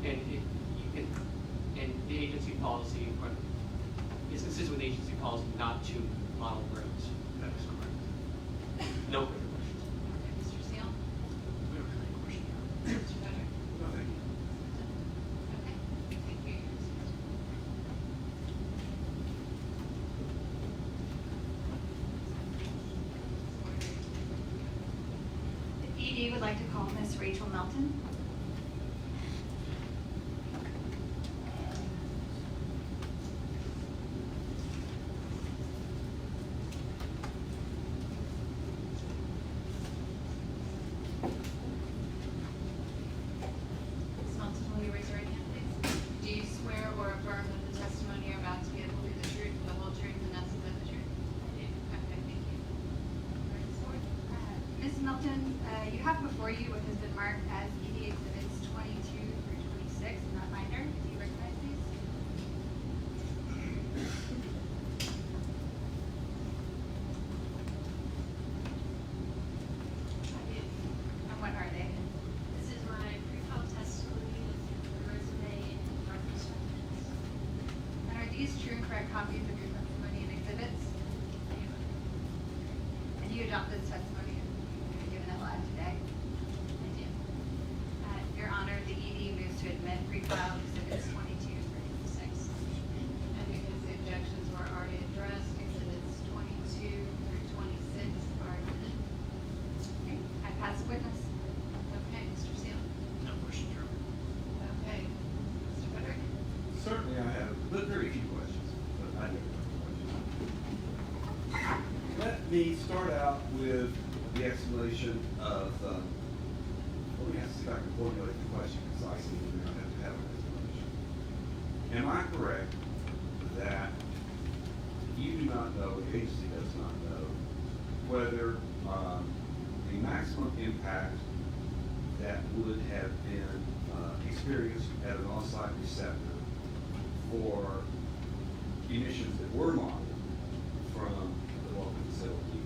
And the agency policy, or is consistent with agency policy not to model roads? That is correct. No further questions. Okay, Mr. Seal? We don't have any question here. Mr. Frederick? No, thank you. Okay, thank you. ED would like to call Miss Rachel Melton. Ms. Melton, will you raise your right hand, please? Do you swear or affirm that the testimony you're about to give will be the truth, the whole truth, and nothing but the truth? I do. Okay, thank you. Ready to swear? Ms. Melton, you have before you what has been marked as ED Exhibits 22 through 26 in that binder. Do you recognize these? I do. And what are they? This is my pre-trial testimony with the resume and reference documents. And are these true and correct copies of your testimony and exhibits? And you adopt this testimony and given it live today? I do. Your Honor, the ED moves to admit pre-trial exhibits 22 through 26. And because the objections were already addressed, exhibits 22 through 26 are admitted. Okay, I pass the witness. Okay, Mr. Seal? No question, Your Honor. Okay, Mr. Frederick? Certainly I have, but very few questions, but I do have questions. Let me start out with the explanation of, let me see if I can formulate the question concisely, and then I have to have an explanation. Am I correct that you do not know, the agency does not know, whether the maximum impact that would have been experienced at an on-site receptor for emissions that were modeled from the Vulcan facility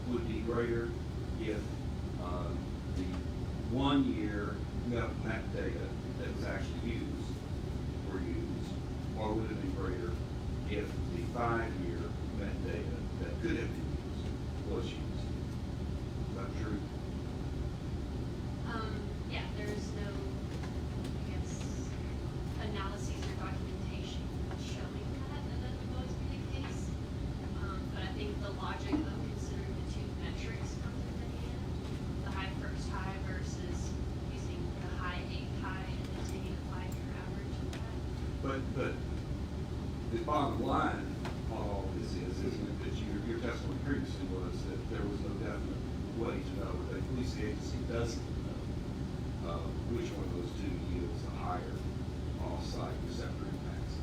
would be greater if the 1 year map data that was actually used were used, or would have been greater if the 5-year map data that could have been used was used? Is that true? Yeah, there is no, I guess, analyses or documentation showing that would always be the case. But I think the logic of considering the two metrics comes into hand, the high first high versus using the high 8 high and then taking a 5-year average of that. But the bottom line on all this is, isn't it, that your testimony previously was that there was no definite way to know, that at least the agency doesn't know, which one of those two yields a higher off-site receptor impacts.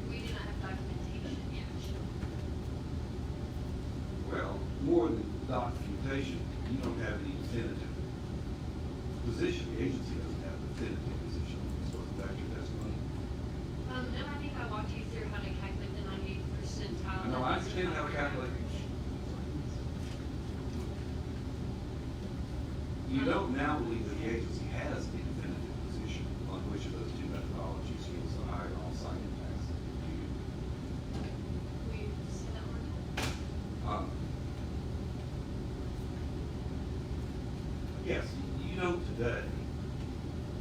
We do not have documentation yet showing. Well, more than documentation, you don't have any definitive position. The agency doesn't have a definitive position on this. Wasn't that your testimony? And I think I walked you through how to calculate the 98th percentile. No, I understand how to calculate. You don't now believe that the agency has a definitive position on which of those two methodologies yields a higher on-site impacts, do you? We said that we're Yes, you don't today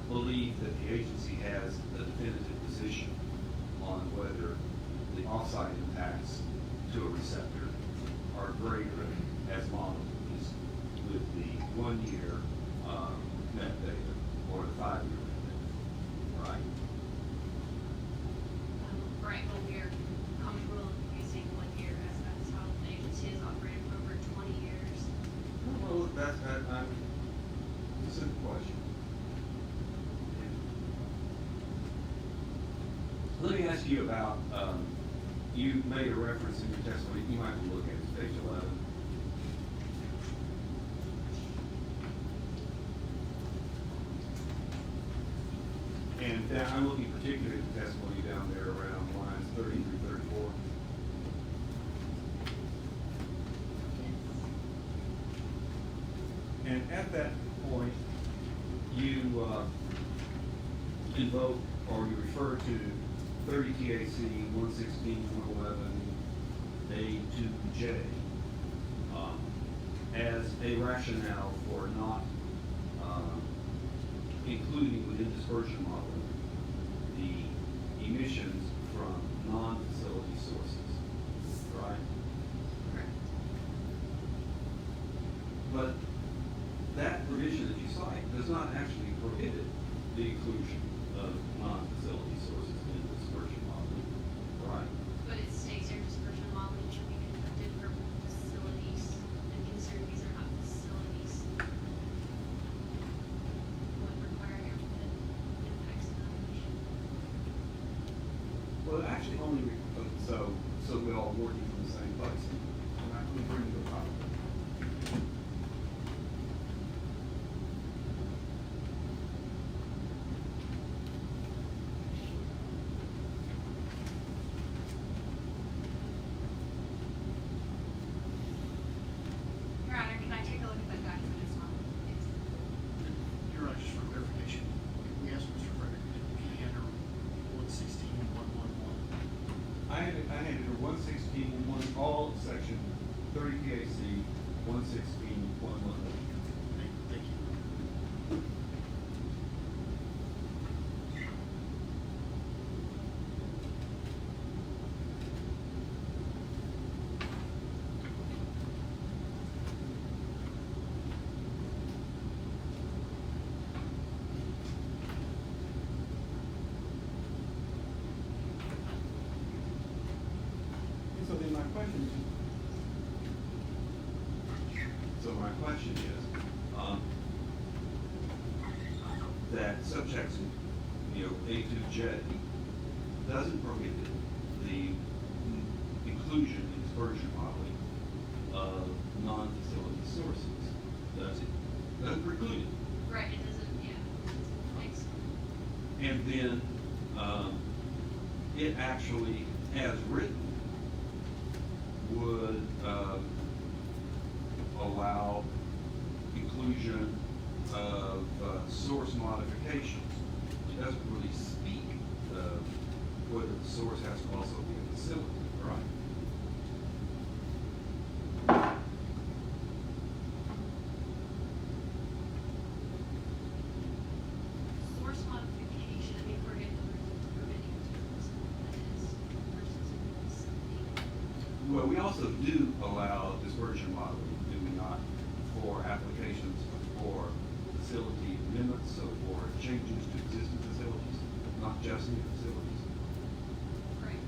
believe that the agency has a definitive position on whether the off-site impacts to a receptor are greater as modeled with the 1 year net data or the 5-year net data, right? right, but we're comfortable using 1 year as that's how the agency has operated for over 20 years. Well, it's a simple question. Let me ask you about, you made a reference in your testimony, you might look at it, page 11. And I'm looking particularly at the testimony down there around lines 30 through 34. And at that point, you invoke or you refer to 30 TAC 116, 111, A2J as a rationale for not including within dispersion modeling the emissions from non-facility sources, right? Correct. But Well, actually only, so we all working from the same place. And I can bring you a copy. Your Honor, can I take a look at that document as well? Your Honor, just for clarification, we asked Mr. Frederick, did he enter 116.111? I had her 116.1, all section 30 PAC 116.111. Thank you. So then my question is, that subsection, A2J doesn't prohibit the inclusion in dispersion modeling of non-facility sources, does it? Doesn't preclude it. Right, it doesn't, yeah, thanks. And then, it actually, as written, would, allow inclusion of, source modifications. It doesn't really speak of whether the source has to also be a facility, right? Source modification, I mean, we're getting permitting terms, that is, versus facility. Well, we also do allow dispersion modeling, do we not, for applications for facility amendments, so for changes to existing facilities, not just new facilities. Right.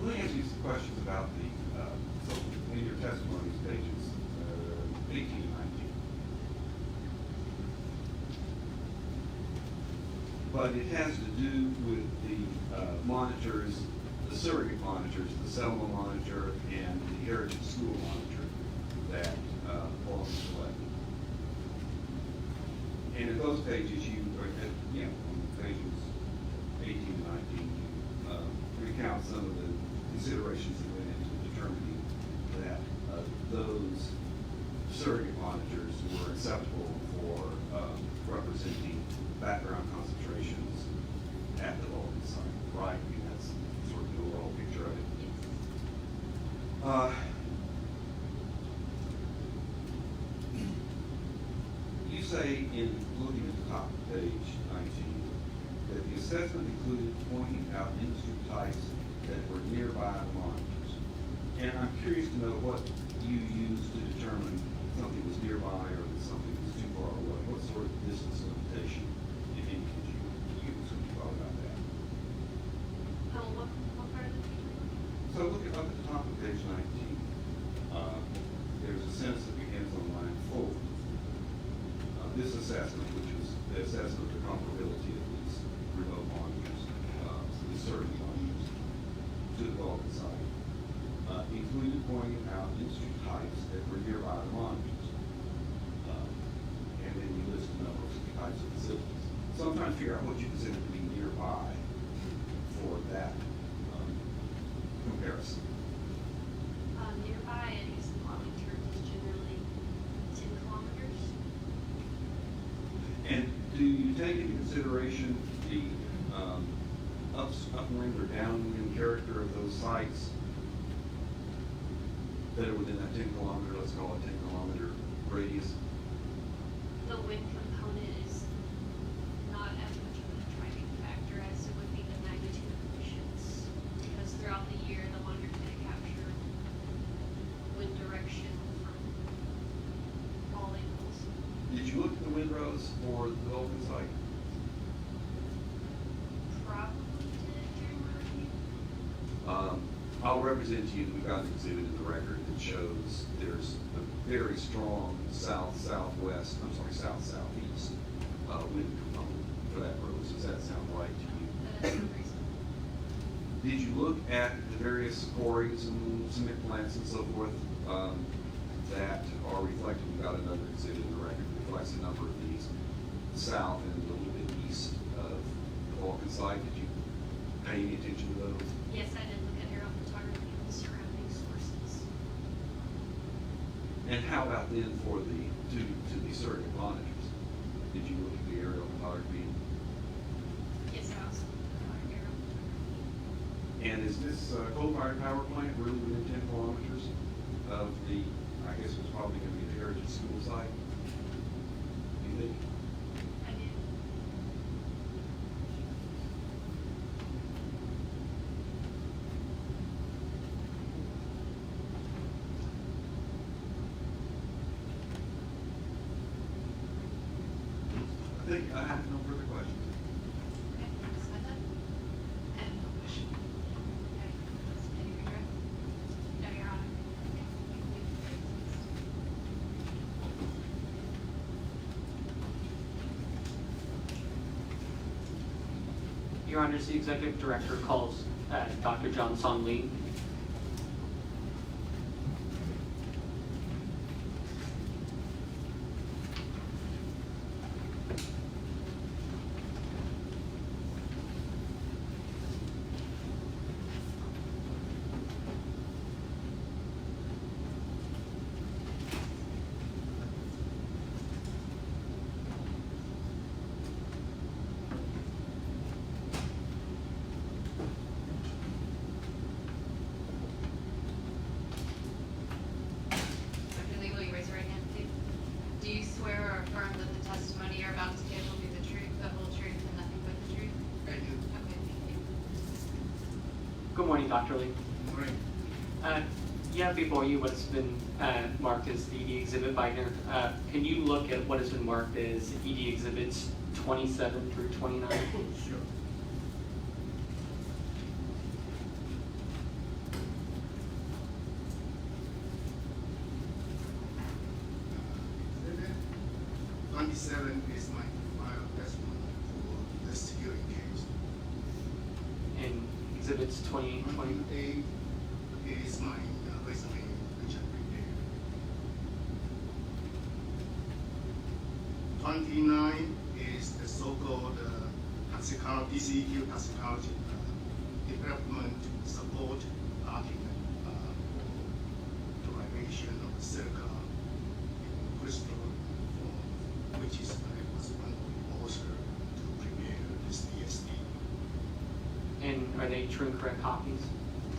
Let me ask you some questions about so in your testimonies, pages 18 and 19. But it has to do with the monitors, the surrogate monitors, the Selma monitor and the Heritage School monitor that Paul selected. And in those pages, on pages 18 and 19, you recount some of the considerations that went into determining that those surrogate monitors were acceptable for representing background concentrations at the Vulcan site, right? I mean, that's sort of the overall picture of it. You say in looking at the top of page 19 that the assessment included pointing out industry types that were nearby the monitors. And I'm curious to know what you used to determine something was nearby or that something was too far away. What sort of distance limitation, if any, did you use when you thought about that? What part of the page? So look up at the top of page 19. There's a sentence that begins on line 4. This assessment, which was the assessment of the comparability of these remote monitors, so these certain monitors, to the Vulcan site, included pointing out industry types that were nearby the monitors. And then you list a number of types of facilities. So I'm trying to figure out what you consider to be nearby for that comparison. Nearby, I guess in modeling terms, is generally 10 kilometers. And do you take into consideration the upwind or downwind character of those sites that are within that 10 kilometer, let's call it 10 kilometer radius? The wind component is not as much of a driving factor as it would be the magnitude of emissions, because throughout the year, the monitor can capture wind direction from all angles. Did you look at the windrows for the Vulcan site? Probably did during my review. I'll represent to you that we've got an exhibit in the record that shows there's a very strong south-southwest, I'm sorry, south-southeast wind component for that road. Does that sound right to you? That is reasonable. Did you look at the various quarries and cement plants and so forth that are reflected? We've got another exhibit in the record that reflects a number of these south and a little bit east of the Vulcan site. Did you pay any attention to those? Yes, I did look at aerial photography of the surrounding sources. And how about then for the to the surrogate monitors? Did you look at the aerial photography? Yes, I also looked at aerial photography. And is this coal-fired power plant really within 10 kilometers of the, I guess it was probably going to be the Heritage School site? Do you think? I did. I think I have no further questions. Okay, decide that. And no question. Okay, any regret? No, Your Honor. Your Honor, the Executive Director calls Dr. John Song Lee. Dr. Lee, will you raise your right hand, please? Do you swear or affirm that the testimony you're about to give will be the truth, the whole truth, and nothing but the truth? I do. Okay, thank you. Good morning, Dr. Lee. Morning. You have before you what's been marked as the ED exhibit binder. Can you look at what has been marked as ED exhibits 27 through 29? Sure. Exhibit 27 is my final testimony for this hearing case. And exhibits 28, 20? 28 is my resume, which I prepared. 29 is the so-called toxicology, TCEQ toxicology development support argument for derivation of the silica in crystal form, which is I was one of the authors to prepare this DSD. And are they true and correct copies?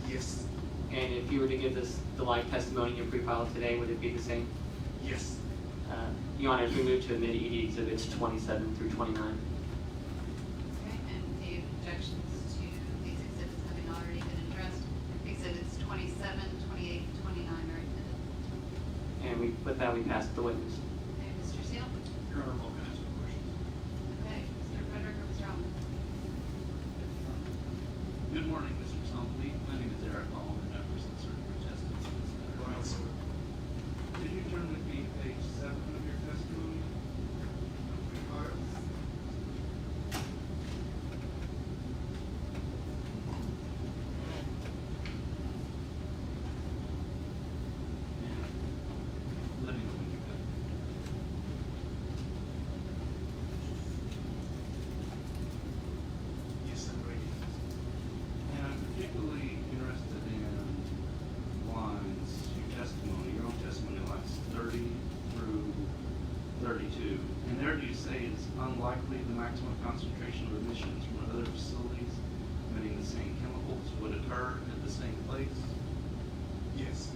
Yes, And if you were to give this the live testimony in pre-file today, would it be the same? yes. Your Honor, if we move to admit ED exhibits 27 through 29. Okay, and the objections to these exhibits having already been addressed, exhibits 27, 28, 29 are admitted. And with that, we pass the witness. Okay, Mr. Seal? Your Honor, Vulcan has no questions. Okay, Mr. Frederick or Mr. Allen? Good morning, Mr. Somley. My name is Eric Hall, and I represent certain contestants in this matter. Well, sir. Could you turn with me to page 7 of your testimony? Let me know when you're done. Yes, I'm ready. And I'm particularly interested in lines, your own testimony lines 30 through 32. And there you say it's unlikely the maximum concentration of emissions from other facilities emitting the same chemicals would occur at the same place. Yes.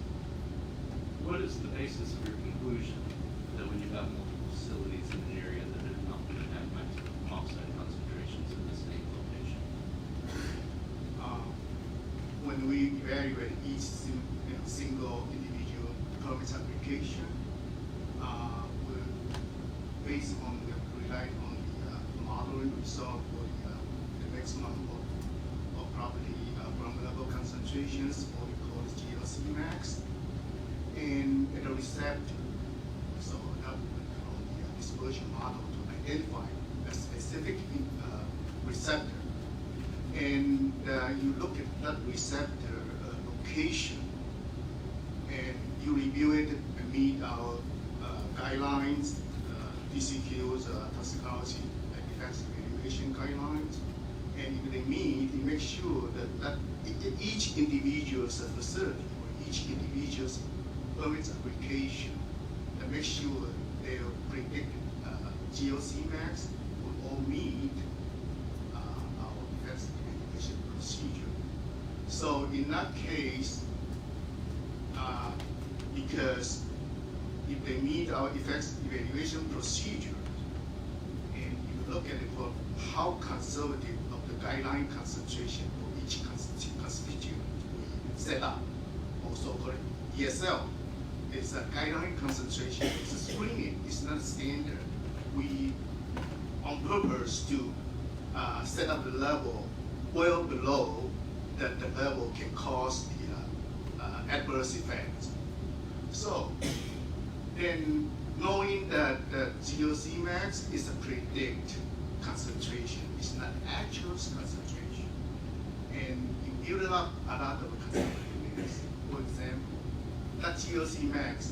What is the basis of your conclusion that when you've got multiple facilities in an area that are not going to have maximum oxide concentrations in the same location? When we evaluate each single individual permit application, we based on rely on the modeling result for the maximum of property ground level concentration concentrations, what we call GLC max, and at the receptor. So that we call the dispersion model to identify a specific receptor. And you look at that receptor location, and you review it and meet our guidelines, TCEQ's toxicology and effects evaluation guidelines. And if they meet, you make sure that each individual's facility or each individual's permits application, and make sure their predicted GLC max will all meet our effects evaluation procedure. So in that case, because if they meet our effects evaluation procedure, and you look at it for how conservative of the guideline concentration for each constituent we set up, also called ESL, it's a guideline concentration, it's a screening, it's not standard. We, on purpose to set up the level well below that the level can cause the adverse effects. So then knowing that the GLC max is a predict concentration, it's not actual concentration. And you build up a lot of conservativeness. For example, that GLC max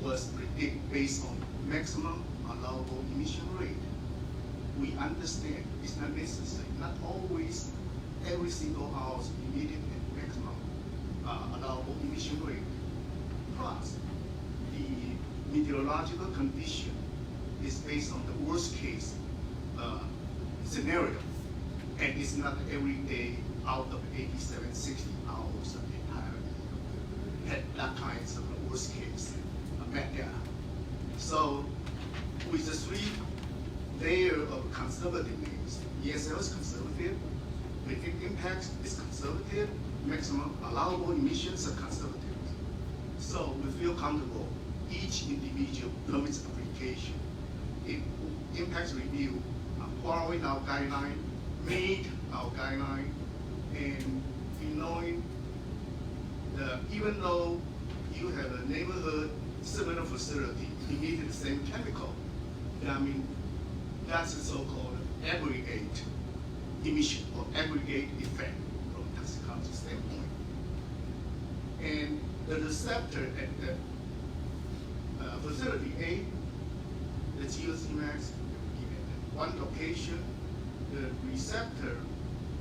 was predicted based on maximum allowable emission rate. We understand it's not necessary, not always every single house emitted at maximum allowable emission rate. Plus, the meteorological condition is based on the worst case scenario, and it's not every day out of 87, 60 hours of the entire year. Had that kinds of the worst case data. So with the three layer of conservativeness, ESL is conservative, predicted impacts is conservative, maximum allowable emissions are conservative. So we feel comfortable each individual permits application, if impacts review, following our guideline, meet our guideline, and in knowing that even though you have a neighborhood similar facility, emitting the same chemical, I mean, that's a so-called aggregate emission or aggregate effect from a toxicology standpoint. And the receptor at the facility A, the GLC max, at one location, the receptor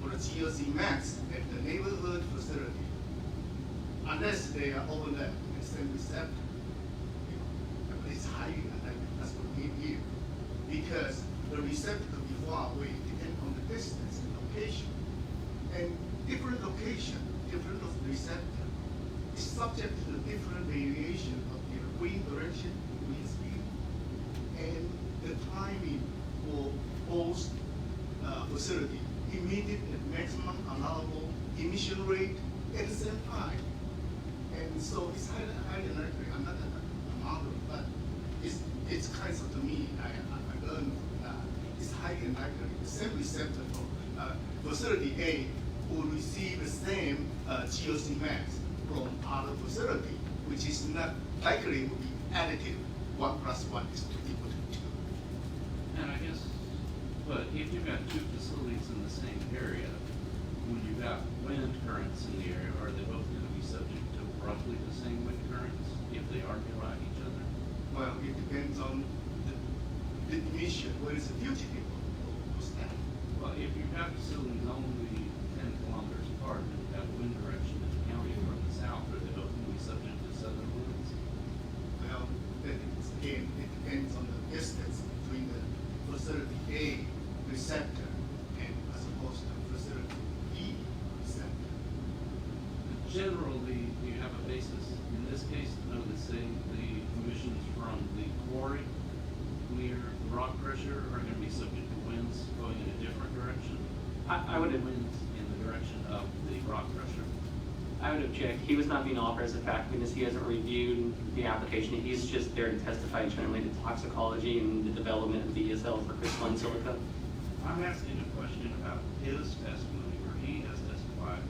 for the GLC max at the neighborhood facility, unless they are overlapped in the same receptor, it's highly unlikely. That's what we need here. Because the receptor could be far away, depending on the distance and location. And different location, different receptor, is subject to the different variation of the wind direction, wind speed, and the timing for both facility emitted at maximum allowable emission rate at the same time. And so it's highly unlikely. I'm not a model, but it's kind of, to me, I learned from that. It's highly unlikely the same receptor from facility A will receive the same GLC max from other facility, which is not likely to be additive. 1 + 1 is equal to 2. And I guess, but if you've got two facilities in the same area, when you've got wind currents in the area, are they both going to be subject to roughly the same wind currents if they are nearby each other? Well, it depends on the emission, what is the fugitive of that. Well, if you've got facilities only 10 kilometers apart and you've got wind direction in the county from the south, are they both going to be subject to southern winds? Well, again, it depends on the distance between the facility A receptor and as opposed to facility B receptor. Generally, do you have a basis in this case to know that, say, the emissions from the quarry near the rock pressure are going to be subject to winds going in a different direction? I would have, Winds in the direction of the rock pressure. I would object. He was not being offered as a fact witness. He hasn't reviewed the application. He's just there to testify generally to toxicology and the development of the ESL for crystalline silica. I'm asking a question about his testimony where he has testified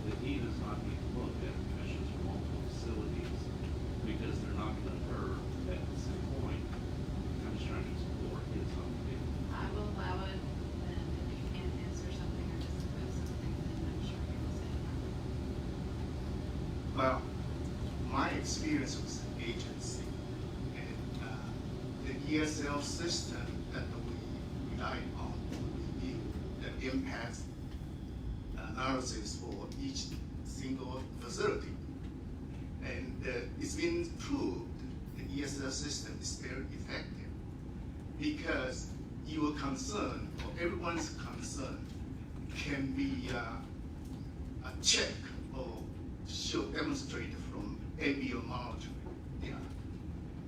that he does not meet Well, my experience with the agency and the ESL system that we rely on to review the impact analysis for each single facility. And it's been proved the ESL system is very effective because your concern, or everyone's concern, can be a check or demonstrated from ambient monitoring data.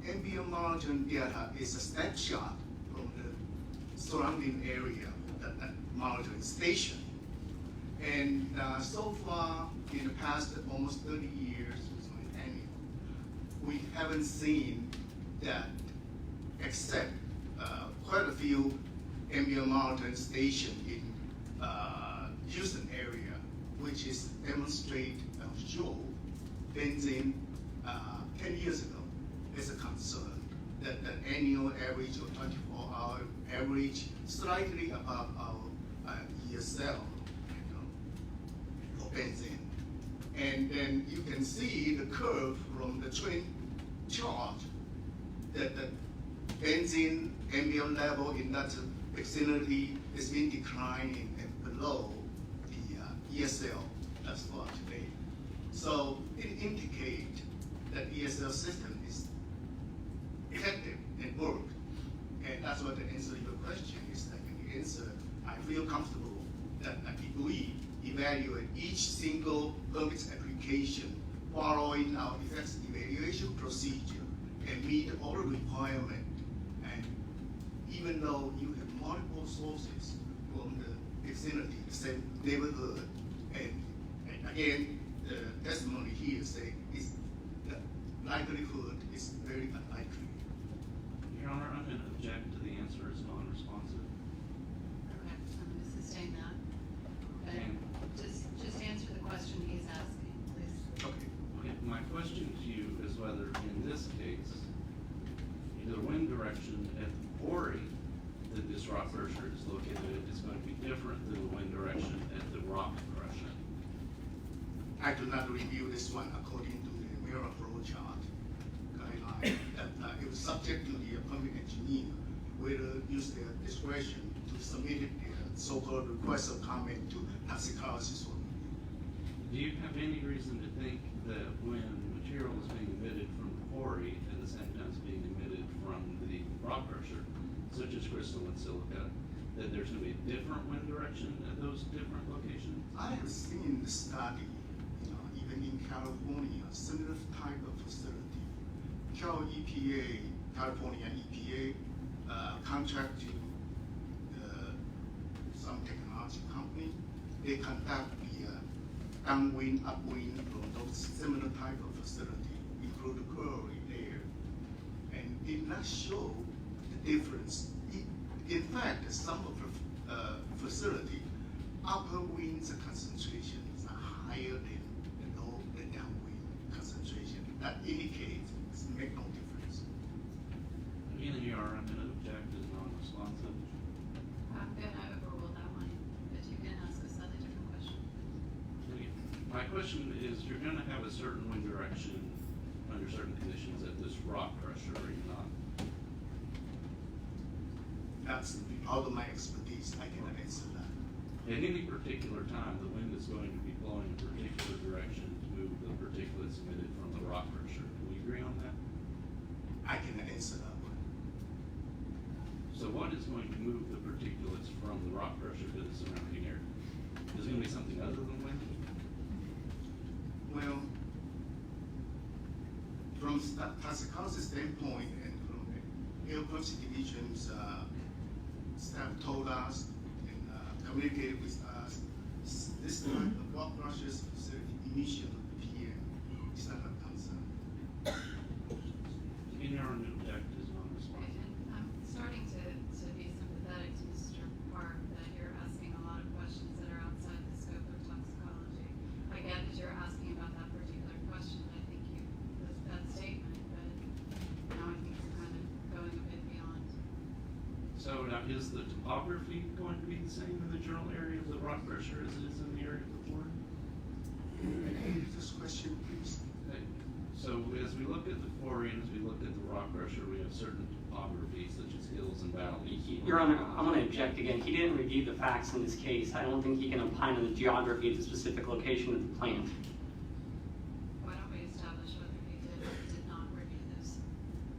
Ambient monitoring data is a snapshot from the surrounding area of that monitoring station. And so far, in the past almost 30 years with my annual, we haven't seen that except quite a few ambient monitoring stations in Houston area, which is demonstrate show benzene 10 years ago is a concern that the annual average or 24-hour average slightly above our ESL for benzene. And then you can see the curve from the trend chart that the benzene ambient level in that vicinity has been declining and below the ESL as for today. So it indicates that ESL system is effective and work. And that's what the answer to your question is. That the answer, I feel comfortable that if we evaluate each single permit application following our effects evaluation procedure and meet all the requirements. And even though you have multiple sources from the vicinity, the same neighborhood, and again, the testimony here say is the likelihood is very unlikely. Your Honor, I'm going to object to the answer as non-responsive. Okay, I'm going to sustain that. But And- just answer the question he's asking, please. Okay. Okay, my question to you is whether in this case, the wind direction at the quarry that this rock crusher is located at is going to be different than the wind direction at the rock crusher. I do not review this one according to the mirror flow chart guideline. That it was subject to the permit engineer whether use their discretion to submit their so-called request of comment to toxicologist for review. Do you have any reason to think that when material is being emitted from the quarry at the same time as being emitted from the rock crusher, such as crystal and silica, that there's going to be a different wind direction at those different locations? I have seen the study, even in California, similar type of facility. California EPA contracted some technology company. They conduct the downwind, upwind from those similar type of facility, include the quarry there, and did not show the difference. In fact, some of the facility, upper winds concentration is higher than the downwind concentration. That indicates it makes no difference. Again, Your Honor, I'm going to object as non-responsive. I'm going to overrule that one, but you can ask a slightly different question. My question is, you're going to have a certain wind direction under certain conditions at this rock crusher, are you not? That's out of my expertise. I cannot answer that. At any particular time, the wind is going to be blowing in a particular direction to move the particulates emitted from the rock crusher. Do we agree on that? I cannot answer that one. So what is going to move the particulates from the rock crusher to the surrounding area? Is it going to be something other than wind? Well, from toxicology standpoint and from the air quality division's staff told us and communicated with us, this type of rock crushers facility emission of PM is not a concern. In your own object is non-responsive. I'm starting to be sympathetic to Mr. Park that you're asking a lot of questions that are outside the scope of toxicology. I get that you're asking about that particular question. I think that statement, but now I think you're kind of going a bit beyond. So now, is the topography going to be the same in the general area of the rock crusher as it is in the area of the quarry? This question, please. look at the quarry and as we look at the rock crusher, we have certain topography such as hills and valleys. Your Honor, I'm going to object again. He didn't review the facts in this case. I don't think he can opine on the geography of the specific location of the plant. Why don't we establish whether he did or did not review this?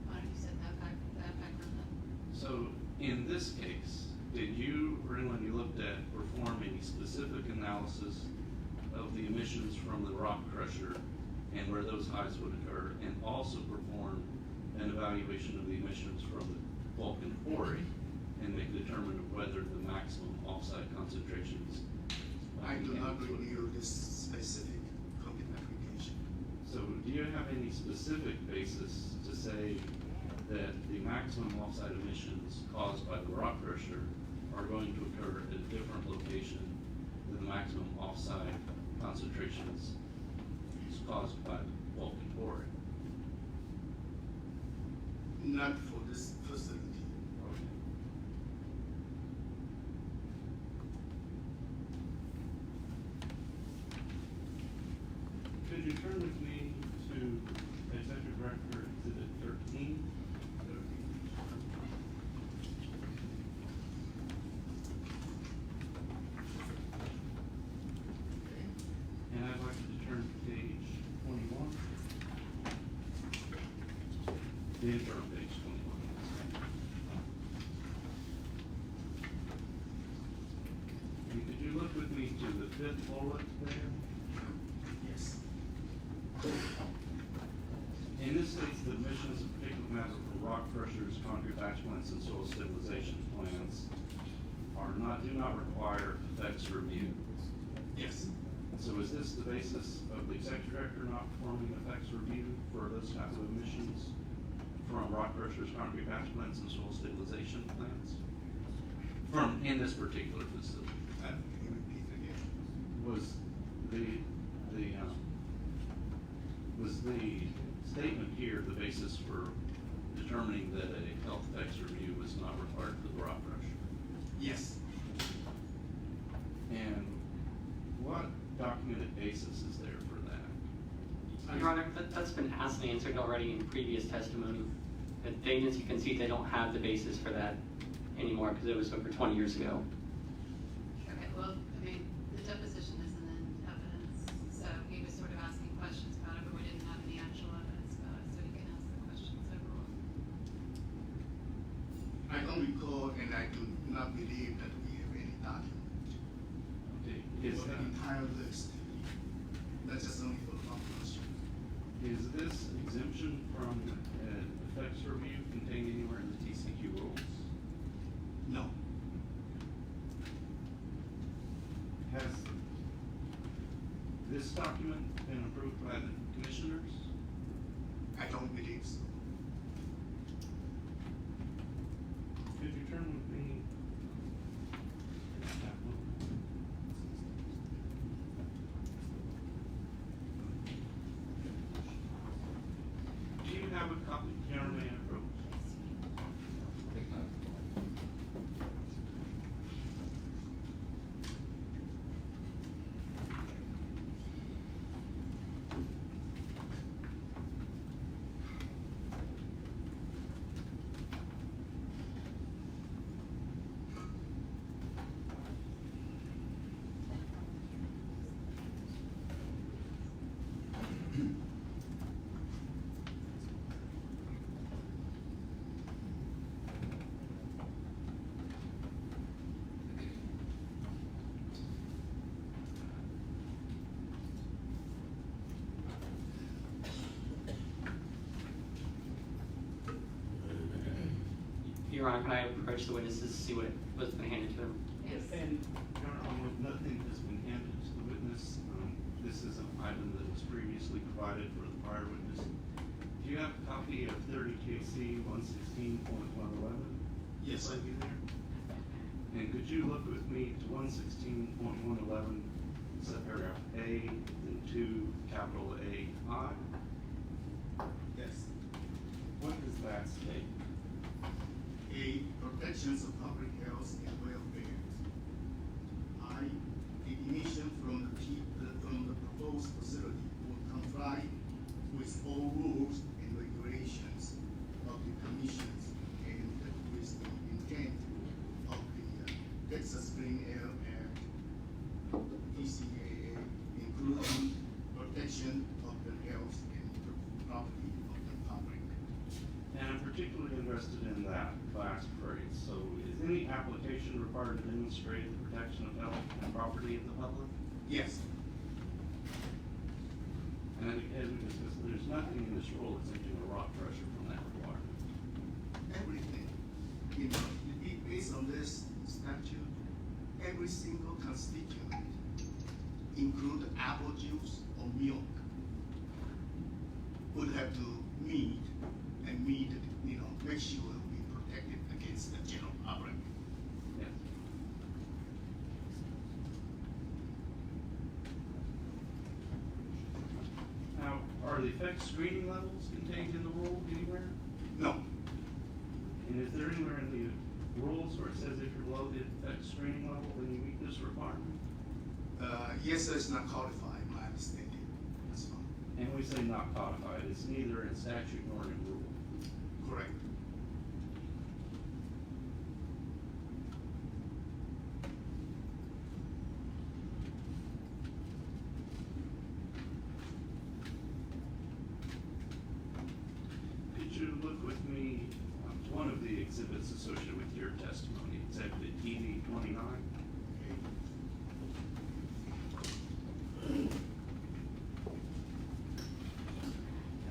Why don't you set that background up? So in this case, did you, or when you looked at, perform any specific analysis of the emissions from the rock crusher and where those highs would occur, and also perform an evaluation of the emissions from the Vulcan Quarry and make a determination of whether the maximum offsite concentrations? I do not review this specific complete application. So do you have any specific basis to say that the maximum offsite emissions caused by the rock crusher are going to occur at a different location than the maximum offsite concentrations caused by the Vulcan Quarry? Not for this facility. Could you turn with me to Executive Record Exhibit 13? And I'd like you to turn to page 21. The interim page 21. And could you look with me to the fifth bullet there? Yes. And this states the emissions of particulate matter from rock crushers, concrete batch plants, and soil stabilization plants do not require effects review. Yes. So is this the basis of the executive director not performing effects review for those types of emissions from rock crushers, concrete batch plants, and soil stabilization plants? In this particular facility? Can you repeat again? Was the statement here the basis for determining that a health effects review was not required for the rock crusher? Yes. And what documented basis is there for that? Your Honor, that's been asked and answered already in previous testimony. That the agency concedes they don't have the basis for that anymore because it was over 20 years ago. Okay, well, I mean, the deposition isn't in evidence, so he was sort of asking questions about it, but we didn't have any actual evidence about it, so he can ask the questions overall. I don't recall, and I do not believe that we have any document Is, for the entire list. That's just only for one question. is this exemption from an effects review contained anywhere in the TCEQ rules? No. Has this document been approved by the commissioners? I don't believe so. Could you turn with me? Do you have a copy, Jeremy, approach? Your Honor, can I approach the witnesses to see what's been handed to him? Yes. And, Your Honor, nothing has been handed to the witness. This is an item that was previously provided for the prior witness. Do you have a copy of 30 KC 116.111? Yes, I do. And could you look with me to 116.111, subparagraph A, then 2, capital A-I? Yes. What does that state? A protections of public health and welfare. I, the emission from the proposed facility will comply with all rules and required to demonstrate the protection of health and property of the public? Yes. And as we discussed, there's nothing in this rule exempting a rock crusher from that requirement. Everything, based on this statute, every single constituent, include apple juice or milk, would have to meet, make sure it will be protected against the general public. Yes. Now, are the effect screening levels contained in the rule anywhere? No, And is there anywhere in the rules where it says if you're below the effect screening level, then you meet this requirement? yes, it's not codified, my understanding, that's fine. And we say not codified, it's neither in statute nor in rule. Correct. Could you look with me to one of the exhibits associated with your testimony, Exhibit ED 29? And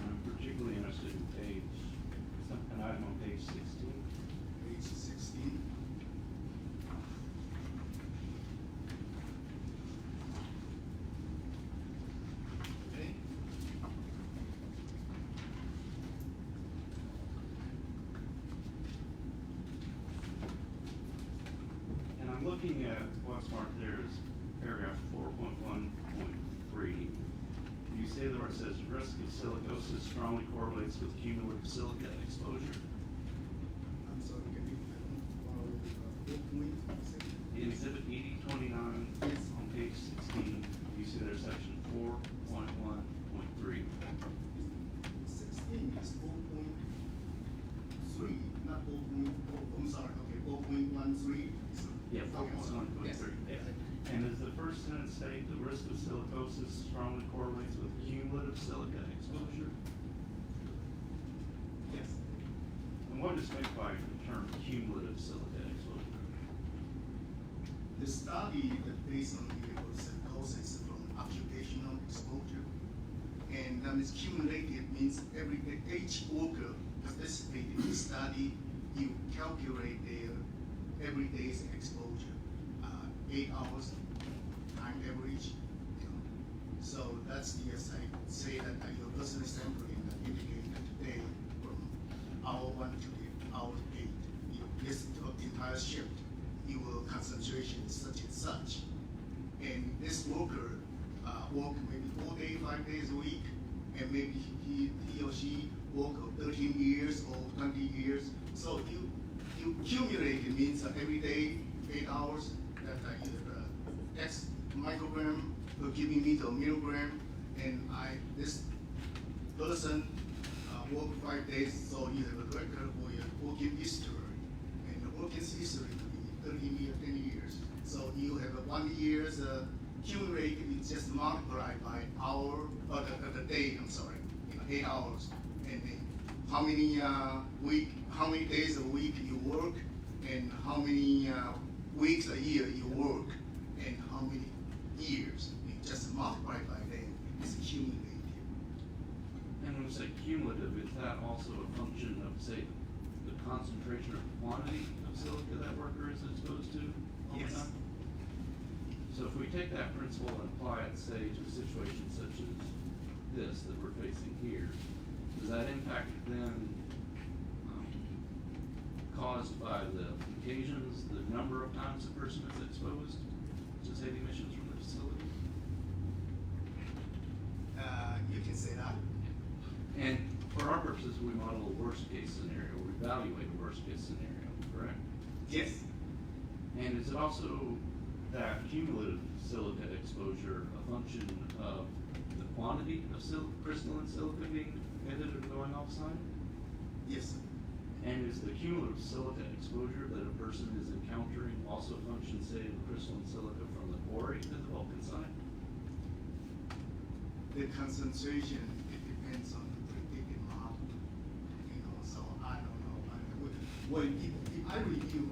I'm particularly interested in an item on page 16. Page 16. Okay. And I'm looking at what's marked there as paragraph 4.1.3. You say there where it says risk of silicosis strongly correlates with cumulative silica exposure. I'm sorry, can you, In Exhibit ED 29 on page 16, you see there's section 4.1.3. 16 is 4.3, not 4.4, I'm sorry, okay, 4.13. Yeah, 4.1.3. Yes. Yeah. And does the first sentence state the risk of silicosis strongly correlates with cumulative silica exposure? Yes. And what is meant by the term cumulative silica exposure? The study that based on the silicosis from occupational exposure, and that is cumulative means each worker participating in the study, you calculate their every day's exposure, 8 hours time average. So that's the say that your personal sampling that indicate that today from hour 1 to the hour 8, this entire shift, your concentration is such and such. And this worker work maybe 4 days, 5 days a week, and maybe he or she work 13 years or 20 years. So you accumulate, it means every day 8 hours that either X microgram per cubic meter or milligram, and this person work 5 days, so you have a record for your working history, and the working history could be 13 years, 10 years. So you have a 1 year's accumulated, it's just multiplied by hour, or the day, I'm sorry, 8 hours, and then how many how many days a week you work, and how many weeks a year you work, and how many years. You just multiply by that, it's cumulative. And when we say cumulative, is that also a function of, say, the concentration or quantity of silica that worker is exposed to all the Yes. time? So if we take that principle and apply it, say, to a situation such as this that we're facing here, does that impact then caused by the occasions, the number of times a person is exposed to, say, the emissions from the facility? You can say that. And for our purposes, we model a worst-case scenario, we evaluate a worst-case scenario, correct? Yes. And is it also that cumulative silica exposure a function of the quantity of crystalline silica being emitted or going offsite? Yes. And is the cumulative silica exposure that a person is encountering also a function, say, of crystalline silica from the quarry to the Vulcan site? The concentration, it depends on the predicted model. So I don't know. When if I review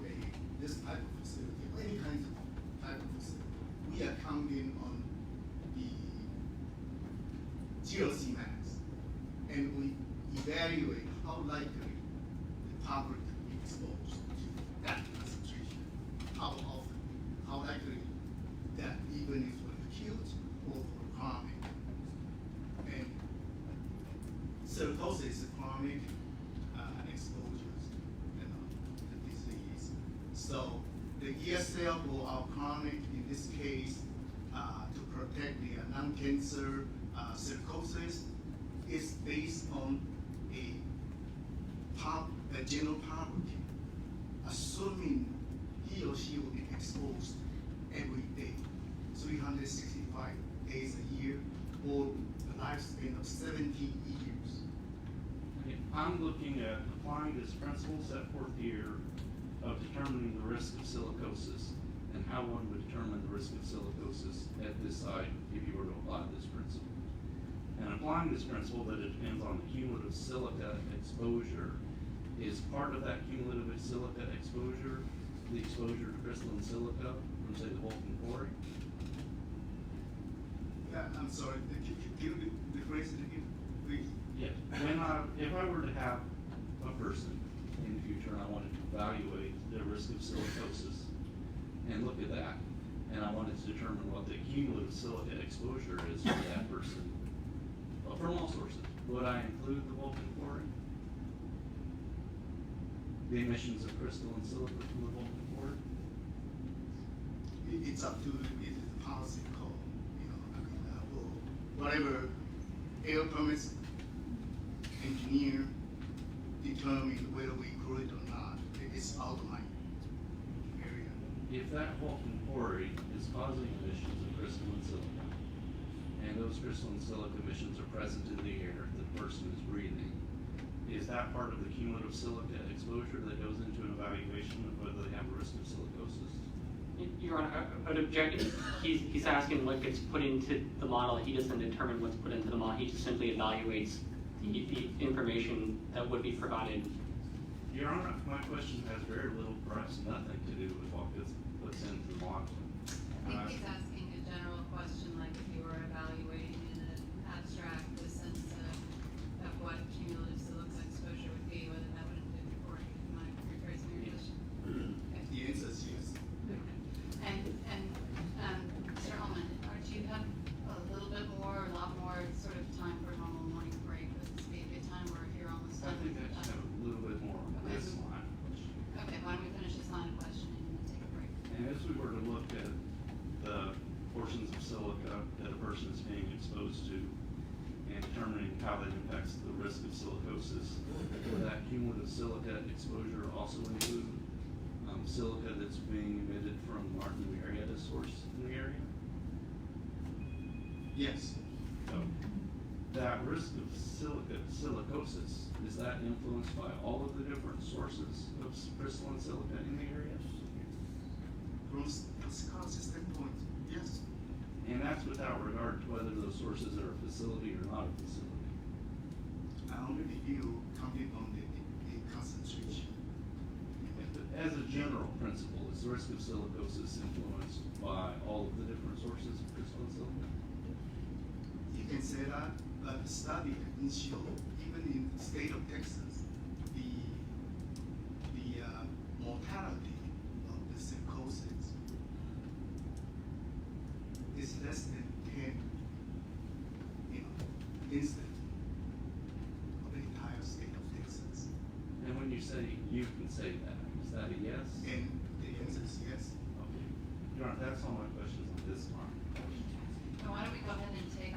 this type of facility, any kind of type of facility, we are counting on the GOC max, and we evaluate how likely the public to be exposed to that concentration, how often, how likely that even if for acute or for chronic. And cirrhosis is chronic exposures, the disease. So the ESL for our chronic, in this case, to protect the non-cancer cirrhosis, is based on a general poverty, assuming he or she will be exposed every day, 365 days a year, or a lifespan of 70 years. Okay, I'm looking at applying this principle set forth here of determining the risk of silicosis and how one would determine the risk of silicosis at this site if you were to apply this principle. And applying this principle that it depends on the cumulative silica exposure, is part of that cumulative silica exposure the exposure to crystalline silica from, say, the Vulcan Quarry? Yeah, I'm sorry, can you rephrase it again, please? Yeah. If I were to have a person in the future and I wanted to evaluate their risk of silicosis and look at that, and I wanted to determine what the cumulative silica exposure is for that person, from all sources, would I include the Vulcan Quarry? The emissions of crystalline silica from the Vulcan Quarry? It's up to the policy call, I mean, whatever air permits engineer determine whether we include it or not. It's out of my area. If that Vulcan Quarry is causing emissions of crystalline silica, and those crystalline silica emissions are present in the air that the person is breathing, is that part of the cumulative silica exposure that goes into an evaluation of whether they have a risk of silicosis? Your Honor, I would object. He's asking what gets put into the model. He doesn't determine what's put into the model. He just simply evaluates the information that would be provided. Your Honor, my question has very little, perhaps nothing to do with what gets put into the model. I think he's asking a general question, like if you were evaluating in an abstract the sense of what cumulative silica exposure would be, whether that would include the quarry. Am I rephrasing your question? Okay. The answer is yes. Mr. Ullman, do you have a little bit more, a lot more sort of time for a normal morning break? Would this be a good time? We're here almost I done. think I just have a little bit more on Okay. this line. Okay, why don't we finish this line of questioning and then take a break? And as we were to look at the portions of silica that a person is being exposed to and determining how that impacts the risk of silicosis, would that cumulative silica exposure also include silica that's being emitted from Martin Marietta source in the area? Yes. So that risk of silicosis, is that influenced by all of the different sources of crystalline silica in the area? From toxicology standpoint, yes. And that's without regard to whether those sources are a facility or not a facility. I only review counting on the concentration. As a general principle, is the risk of silicosis influenced by all of the different sources of crystalline silica? You can say that, but the study can show, even in the state of Texas, the mortality of the cirrhosis is less than 10, incidents of the entire state of Texas. And when you say you can say that, is that a yes? And the answer is yes. Okay. Your Honor, that's all my questions on this line. So why don't we go ahead and take